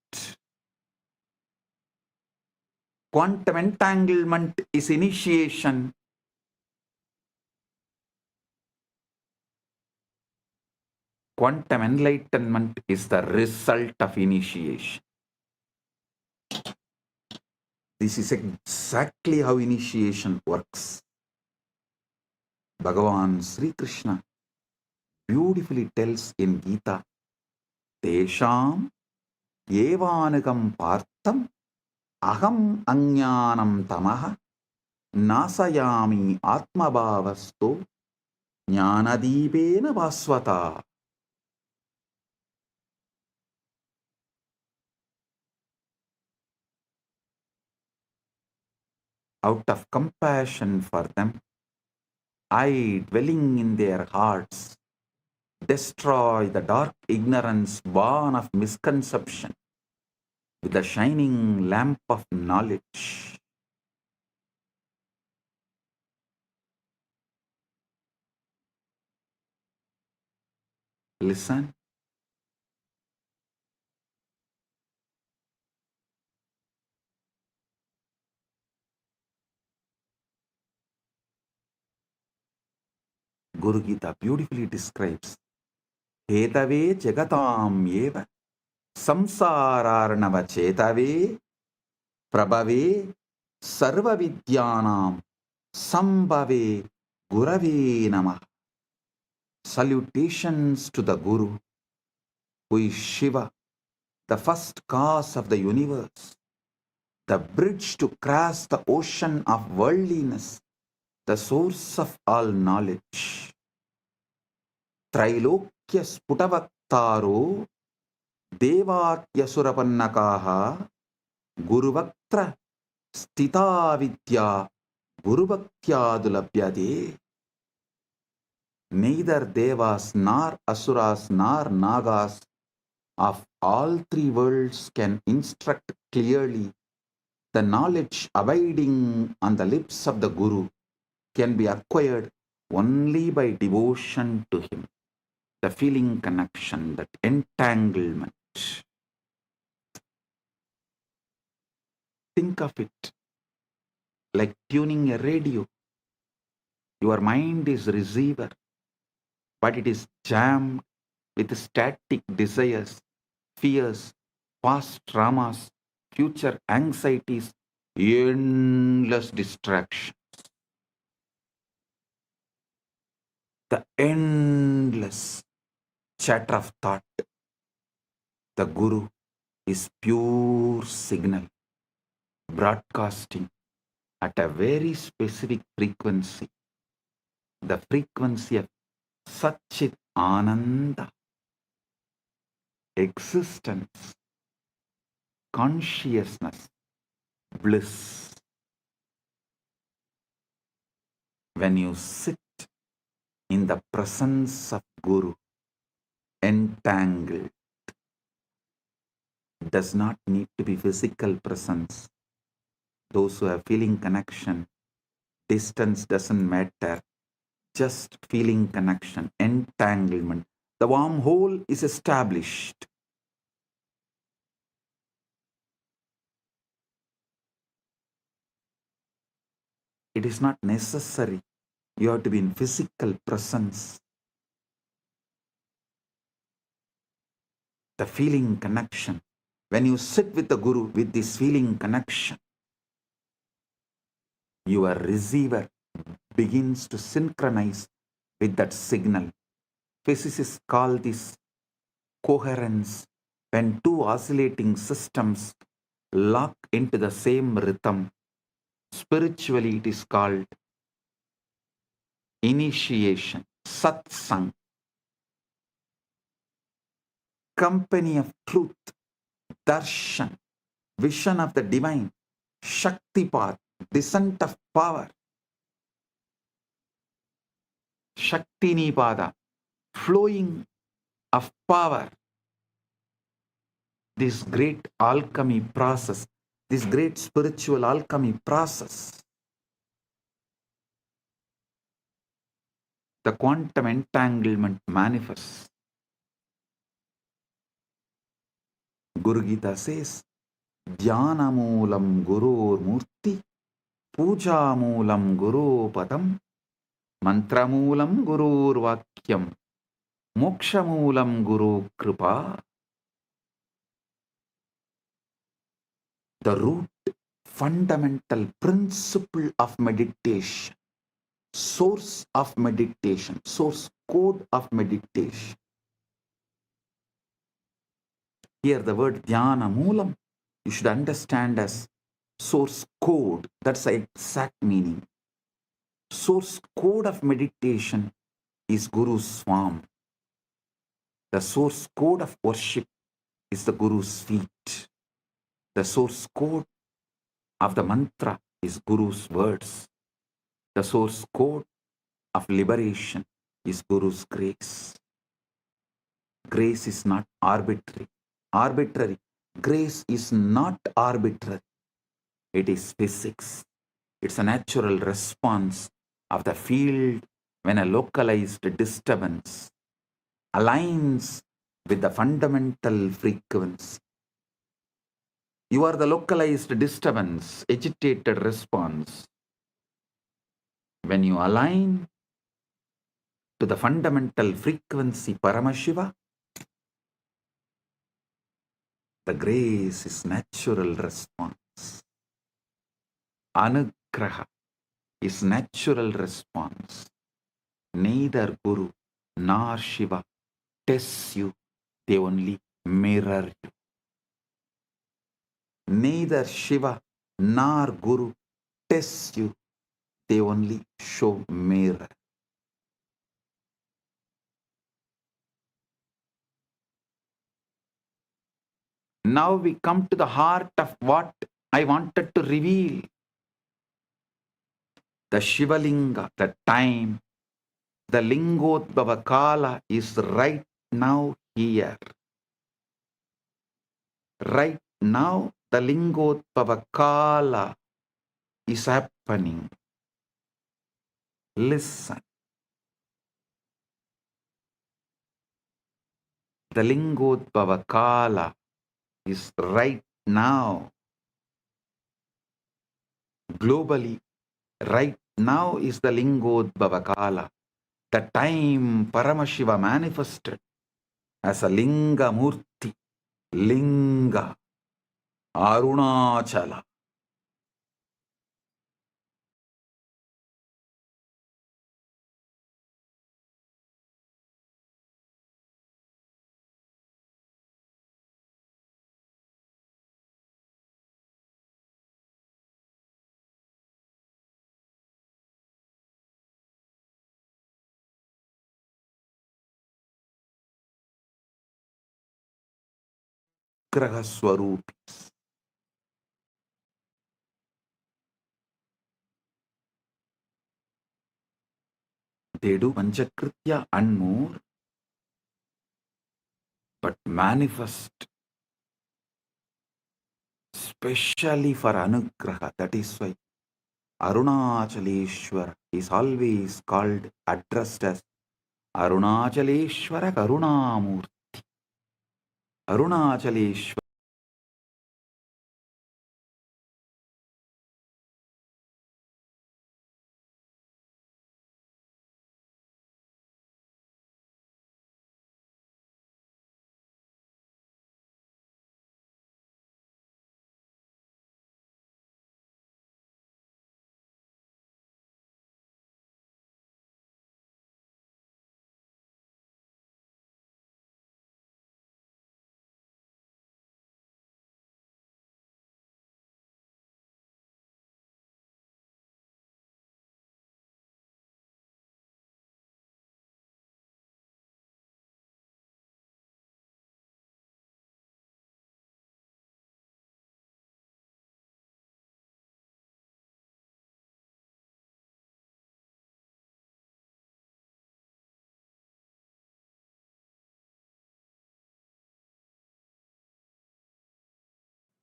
Quantum entanglement is initiation. Quantum enlightenment is the result of initiation. This is exactly how initiation works. Bhagavan Sri Krishna beautifully tells in Gita, Tesham evanagam partham aham ajnanam tamaha nasayami atmabhavasto jnanadipena vasvata. Out of compassion for them, I, dwelling in their hearts, destroy the dark ignorance born of misconception with the shining lamp of knowledge. Listen. Guru Gita beautifully describes Hedave jagatam eva samsararnava chetave prabhave sarva vidyanam sambhave gurave namah. Salutations to the Guru, who is Shiva, the first cause of the universe, the bridge to cross the ocean of worldliness, the source of all knowledge. Trailokya sputavaktaro devatyasurapanakaha guruvaktra stita vidya guruvaktyadulabhyade. Neither devas nor asuras nor nagas of all three worlds can instruct clearly. The knowledge abiding on the lips of the Guru can be acquired only by devotion to him. the feeling connection, that entanglement. Think of it like tuning a radio. Your mind is receiver, but it is jammed with static desires, fears, past traumas, future anxieties, endless distraction. The endless chatter of thought. The Guru is pure signal, broadcasting at a very specific frequency, the frequency of Satchit Ananda, existence, consciousness, bliss. When you sit in the presence of Guru, entangled, does not need to be physical presence. Those who have feeling connection, distance doesn't matter, just feeling connection, entanglement. The wormhole is established. It is not necessary. You have to be in physical presence. The feeling connection. When you sit with the Guru with this feeling connection, your receiver begins to synchronize with that signal. Physicists call this coherence. When two oscillating systems lock into the same rhythm, spiritually it is called initiation, Satsang, company of truth, Darshan, vision of the divine, Shaktipat, descent of power, Shaktinipada, flowing of power. This great alchemy process, this great spiritual alchemy process, the quantum entanglement manifests. Guru Gita says, Dhyana moolam gurur murti, puja moolam guru padam, mantra moolam gurur vakyam, moksha moolam guru kripa. The root, fundamental principle of meditation, source of meditation, source code of meditation. Here the word dhyana moolam, you should understand as source code. That's the exact meaning. Source code of meditation is Guru's form. The source code of worship is the Guru's feet. The source code of the mantra is Guru's words. The source code of liberation is Guru's grace. Grace is not arbitrary. Grace is not arbitrary. It is physics. It's a natural response of the field when a localized disturbance aligns with the fundamental frequency. You are the localized disturbance, agitated response. When you align to the fundamental frequency Paramashiva, the grace is natural response. Anugraha is natural response. Neither Guru nor Shiva tests you, they only mirror you. Neither Shiva nor Guru tests you, they only show mirror. Now we come to the heart of what I wanted to reveal. The Shivalinga, the time, the Lingotbhava Kala is right now here. Right now, the Lingotbhava Kala is happening. Listen. The Lingodbhava Kala is right now. Globally, right now is the Lingodbhava Kala. The time Paramashiva manifested as a Linga Murti, Linga, Arunachala. Graha Swarupis. They do Panchakritya and more, but manifest specially for Anugraha. That is why Arunachaleshwara is always called, addressed as Arunachaleshwara Karunamurti. Arunachaleshwara.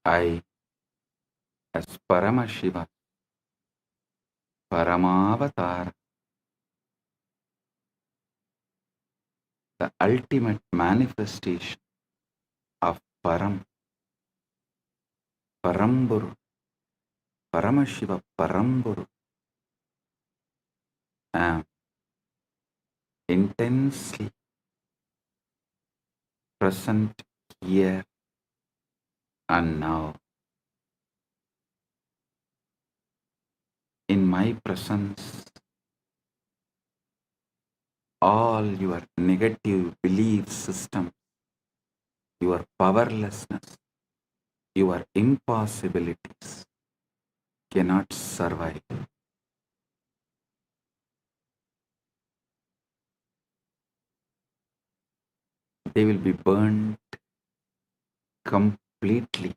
I, as Paramashiva, Paramavatara, the ultimate manifestation of Param, Paramburu, Paramashiva, Paramburu, am intensely present here and now. In my presence, all your negative belief system, your powerlessness, your impossibilities cannot survive. They will be burned completely.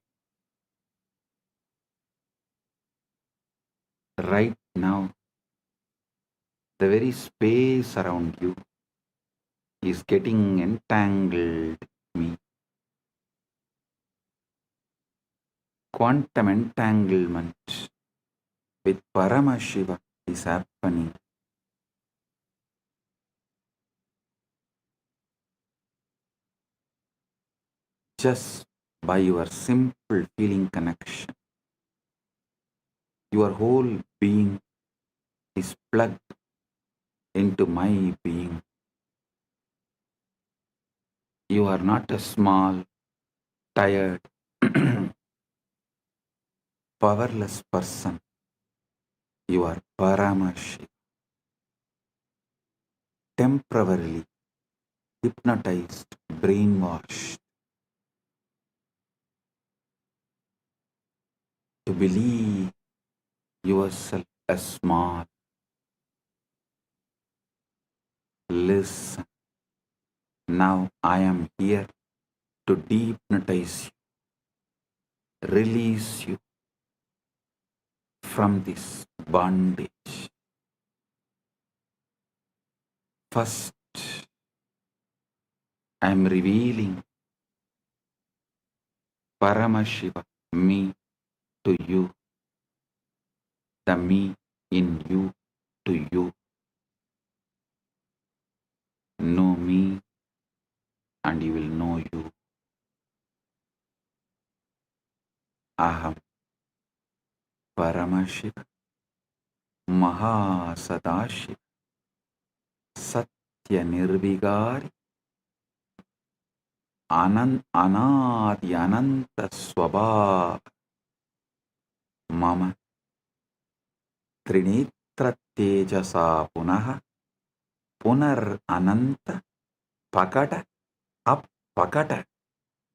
Right now, the very space around you is getting entangled with me. Quantum entanglement with Paramashiva is happening. Just by your simple feeling connection. Your whole being is plugged into my being. You are not a small, tired, powerless person. You are Paramashi, temporarily hypnotized, brainwashed to believe yourself as small. Listen, now I am here to dehypnotize you, release you from this bondage. First, I am revealing Paramashiva, me, to you, the me in you to you. Know me and you will know you. Aham Paramashiva Mahasadashiva Satya Nirvigari Anadi Ananta Swabhava Mama Trinitra Tejasa Punaha Punar Ananta Pakata Appakata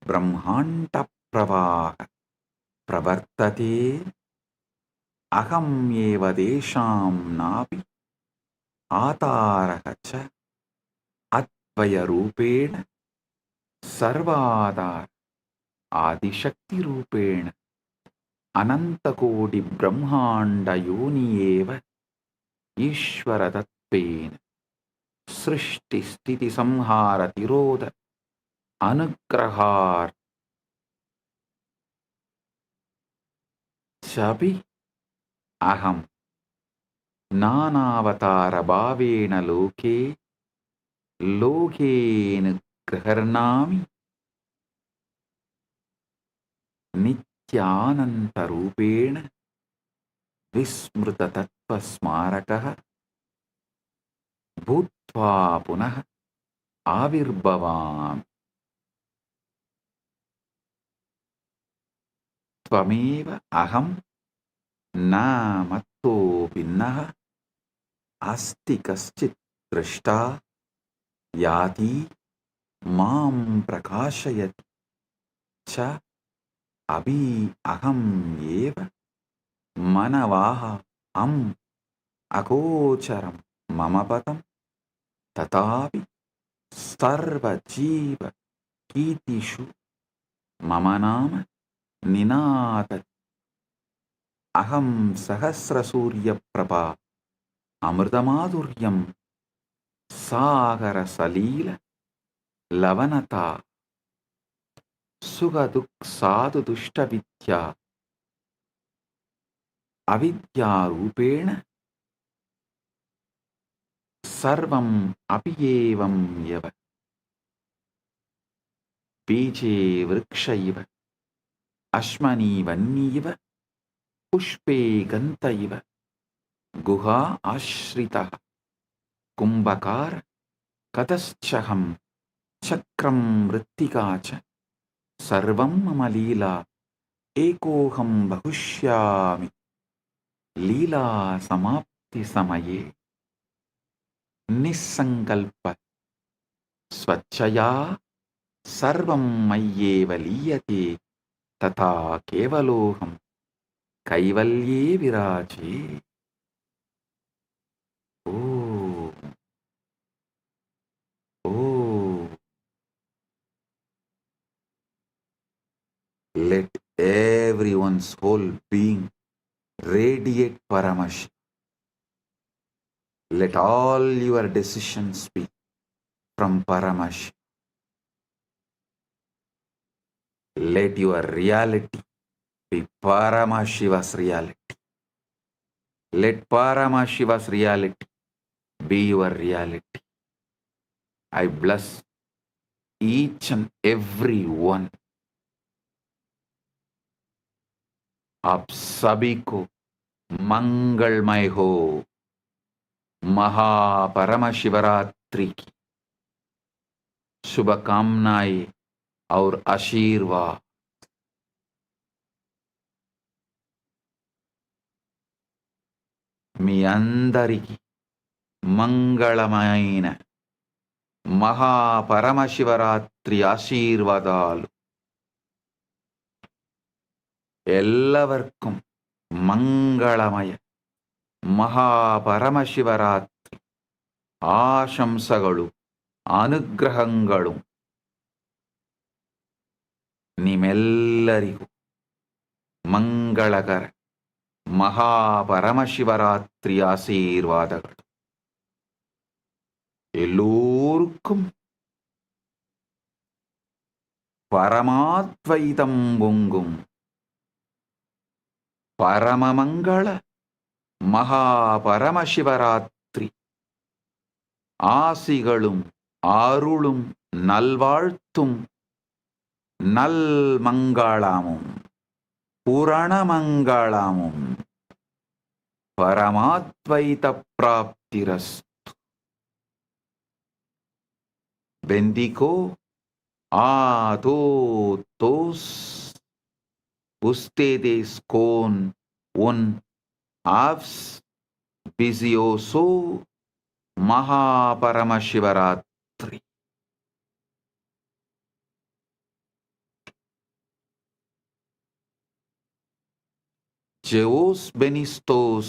Brahmanta Pravaha Pravartate Aham Eva Desham Napi Atarahacha Atvaya Rupena Sarvadar Adishakti Rupena Anantakodi Brahmanda Yoni Eva Ishvara Tatpena Srishti Stiti Samhara Tiroda Anugrahar Chapi Aham Nanavatara Bhavena Loke Lokena Graharnami Nithyananda Rupena Vismruta Tattva Smarakaha Bhutva Punaha Avirbhavam Tvameva Aham Na Matto Pinnaha Asti Kaschit Drashta Yati Mam Prakashayati Cha Abhi Aham Eva Manavaha Am Akocharam Mamapatam Tatapi Sarva Jiva Kitishu Mamanama Ninata Aham Sahasra Surya Prabha Amritamadhuryam Sagara Salila Lavanata Sugaduk Sadhu Dushta Vidya Avidya Rupena Sarvam Apiyevam Yava Bije Vrikshaiva Ashmani Vanniva Pushpe Gantaiva Guha Ashrita Kumbhakara Kataschaham Chakram Vrittikacha Sarvam Mamalila Ekoham Bahushyami Lila Samapti Samaye Nisankalpa Swachaya Sarvam Mayyeva Liyate Tata Kevaloham Kaivalye Viraje. Oh, oh. Let everyone's whole being radiate Paramash. Let all your decisions be from Paramash. Let your reality be Paramashiva's reality. Let Paramashiva's reality be your reality. I bless each and every one. आप सभी को मंगलमय हो महापरम शिवरात्रि की शुभकामनाएं और आशीर्वाद. మీ అందరికీ మంగళమైన మహాపరమశివరాత్రి ఆశీర్వాదాలు. എല്ലാവർക്കും മംഗളമയ മഹാപരമശിവരാത്രി ആശംസകളും അനുഗ്രഹങ്ങളും ನಿಮ್ಮೆಲ್ಲರಿಗೂ ಮಂಗಳಕರ ಮಹಾಪರಮಶಿವರಾತ್ರಿ ಆಶೀರ್ವಾದಗಳು. எல்லோருக்கும் பரமாத்வைதம் பொங்கும் பரமமங்கள மகாபரமசிவராத்திரி ஆசிகளும் ஆருளும் நல்வாழ்த்தும் நல்மங்களமும் புரணமங்களமும் பரமாத்வைத பிராப்திரஸ்து. Bendigo a todos ustedes con un auspicioso Mahaparamashivaratri. Jeos benistos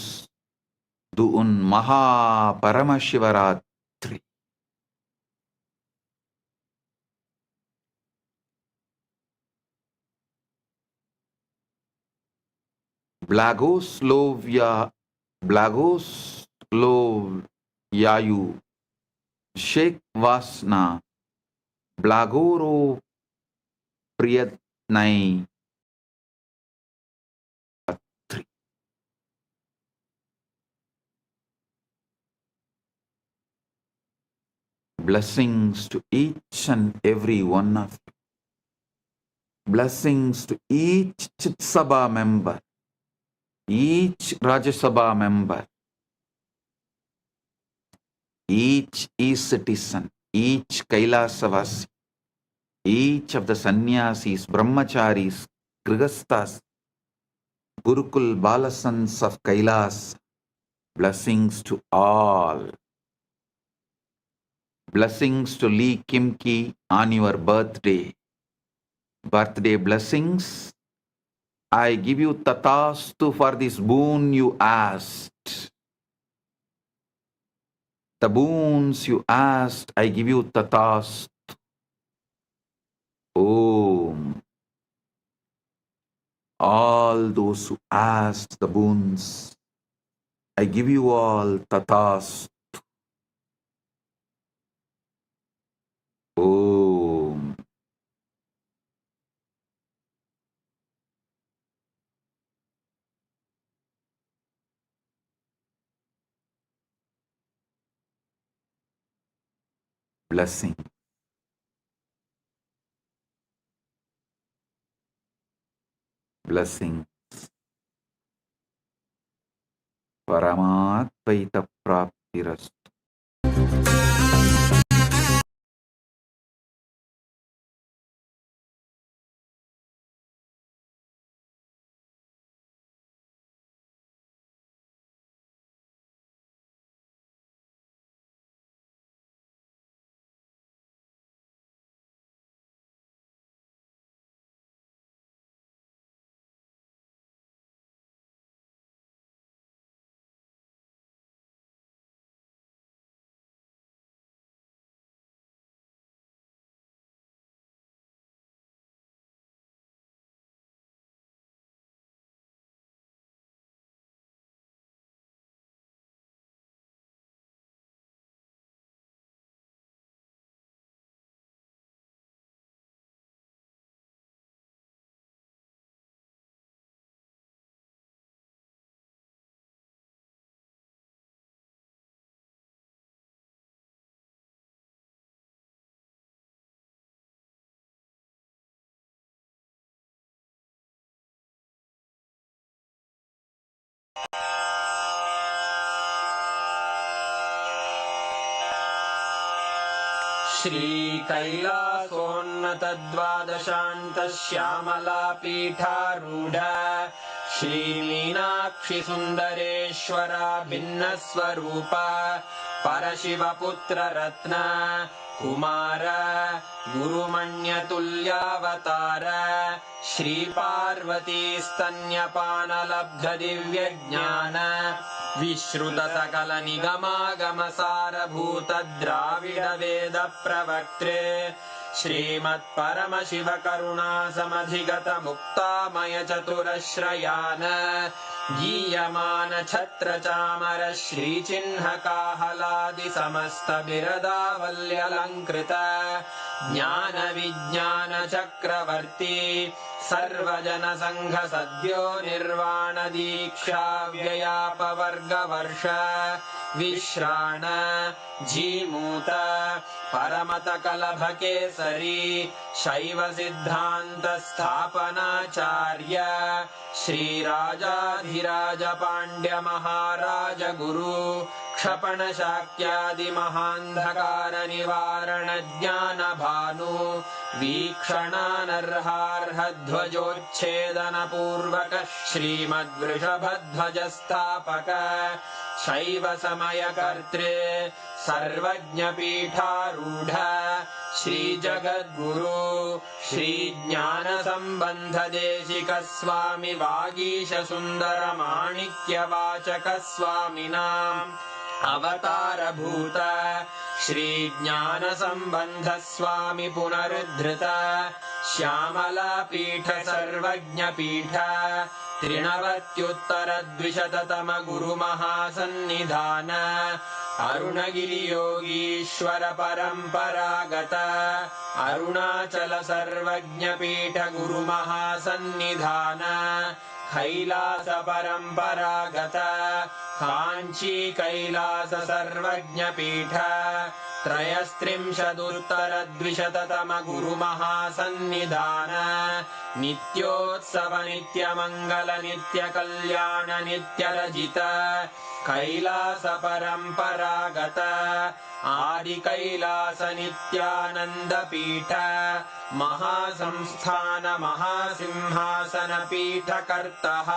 de un Mahaparamashivaratri. Blagoslovyayu Sheikh Vasna Blagoro Priyatnai. Blessings to each and every one of you. Blessings to each Chit Sabha member, each Rajya Sabha member, each e-citizen, each Kailasa-vasi, each of the sannyasis, brahmacharis, grihasthas, Gurukul Balasans of Kailas. Blessings to all. Blessings to Lee Kimki on your birthday. Birthday blessings. I give you tatastu for this boon you asked. The boons you asked, I give you tatastu. Om. All those who asked the boons, I give you all tatastu. Om. Blessing. Blessing. Paramatvaita praptirastu. श्रीकैलासोन्नतद्वादशान्तश्यामलापीठारूढ श्रीमीनाक्षिसुन्दरेश्वरा भिन्नस्वरूप परशिवपुत्ररत्न Kumar गुरुमण्यतुल्यावतार श्रीपार्वतीस्तन्यपानलब्धदिव्यज्ञान विश्रुतसकलनिगमागमसारभूत Dravid वेदप्रवक्त्रे श्रीमत्परमशिवकरुणासमधिगत मुक्तामय चतुरश्रयान गीयमान छत्रचामर श्रीचिह्नकाहलादि समस्त बिरदावल्यलङ्कृत ज्ञान विज्ञान चक्रवर्ती सर्वजनसङ्घ सद्यो निर्वाण दीक्षा व्ययापवर्गवर्ष विश्राण जीमूत परमत कलभकेसरी शैव सिद्धान्त स्थापनाचार्य श्रीराजाधिराज पाण्ड्य महाराज गुरु क्षपण शाक्यादि महान्धकार निवारण ज्ञान भानु वीक्षणानर्हार्ह ध्वजोच्छेदन पूर्वक श्रीमद्वृषभध्वज स्थापक शैव समय कर्तृ सर्वज्ञ पीठारूढ़ श्री जगद्गुरु श्री ज्ञान संबंध देशिक स्वामी वागीश सुंदर माणिक्य वाचक स्वामिनाम् अवतार भूत श्री ज्ञान संबंध स्वामी पुनरुद्धृत श्यामला पीठ सर्वज्ञ पीठ त्रिनवत्युत्तर द्विशततम गुरु महासन्निधान अरुणगिरि योगीश्वर परंपरागत अरुणाचल सर्वज्ञ पीठ गुरु महासन्निधान कैलास परंपरागत कांची कैलास सर्वज्ञ पीठ त्रयस्त्रिंशदुत्तर द्विशततम गुरु महासन्निधान नित्योत्सव नित्य मंगल नित्य कल्याण नित्य रजित कैलास परंपरागत आदि कैलास नित्यानंद पीठ महासंस्थान महासिंहासन पीठ कर्तः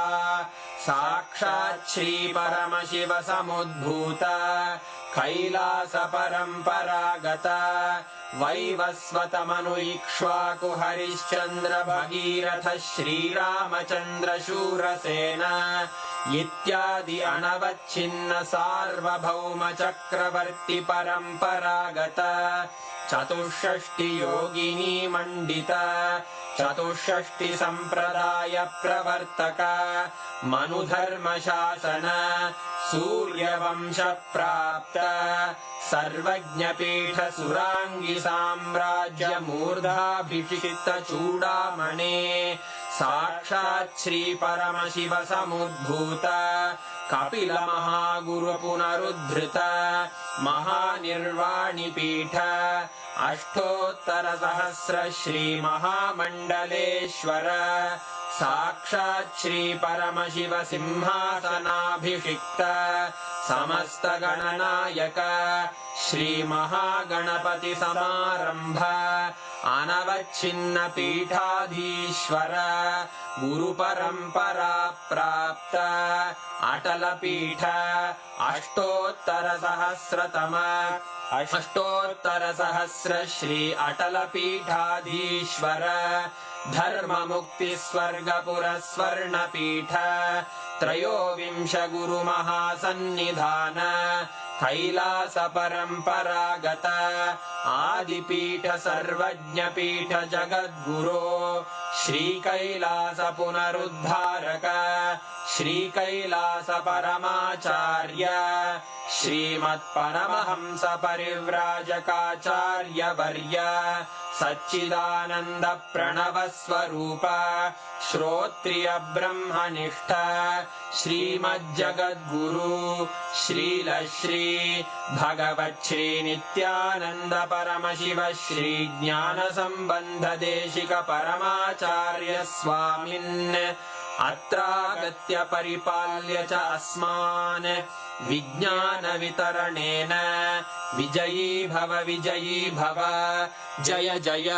साक्षात् श्री परमशिव समुद्भूत कैलास परंपरागत वैवस्वत मनु इक्ष्वाकु हरिश्चंद्र भगीरथ श्रीरामचंद्र शूरसेन इत्यादि अनवच्छिन्न सार्वभौम चक्रवर्ती परंपरागत चतुष्षष्टि योगिनी मंडित चतुष्षष्टि संप्रदाय प्रवर्तक मनुधर्म शासन सूर्यवंश प्राप्त सर्वज्ञ पीठ सुरांगी साम्राज्य मूर्धाभिषिक्त चूड़ामणे साक्षात् श्री परमशिव समुद्भूत कपिल महागुरु पुनरुद्धृत महानिर्वाणि पीठ अष्टोत्तर सहस्र श्री महामंडलेश्वर साक्षात् श्री परमशिव सिंहासनाभिषिक्त समस्त गणनायक श्री महागणपति समारंभ अनवच्छिन्न पीठाधीश्वर गुरु परंपरा प्राप्त अटल पीठ अष्टोत्तर सहस्र श्री अटल पीठाधीश्वर धर्म मुक्ति स्वर्गपुर स्वर्ण पीठ त्रयोविंश गुरु महासन्निधान कैलास परंपरागत आदिपीठ सर्वज्ञ पीठ जगद्गुरो श्री कैलास पुनरुद्धारक श्री कैलास परमाचार्य श्रीमत् परमहंस परिव्राजकाचार्य वर्य सच्चिदानंद प्रणव स्वरूप श्रोत्रिय ब्रह्मनिष्ठ श्रीमज्जगद्गुरु श्रील श्री भगवत् श्री नित्यानंद परमशिव श्री ज्ञान संबंध देशिक परमाचार्य स्वामिन् अत्रागत्य परिपाल्य च अस्मान् विज्ञान वितरणेन विजयी भव जय जय।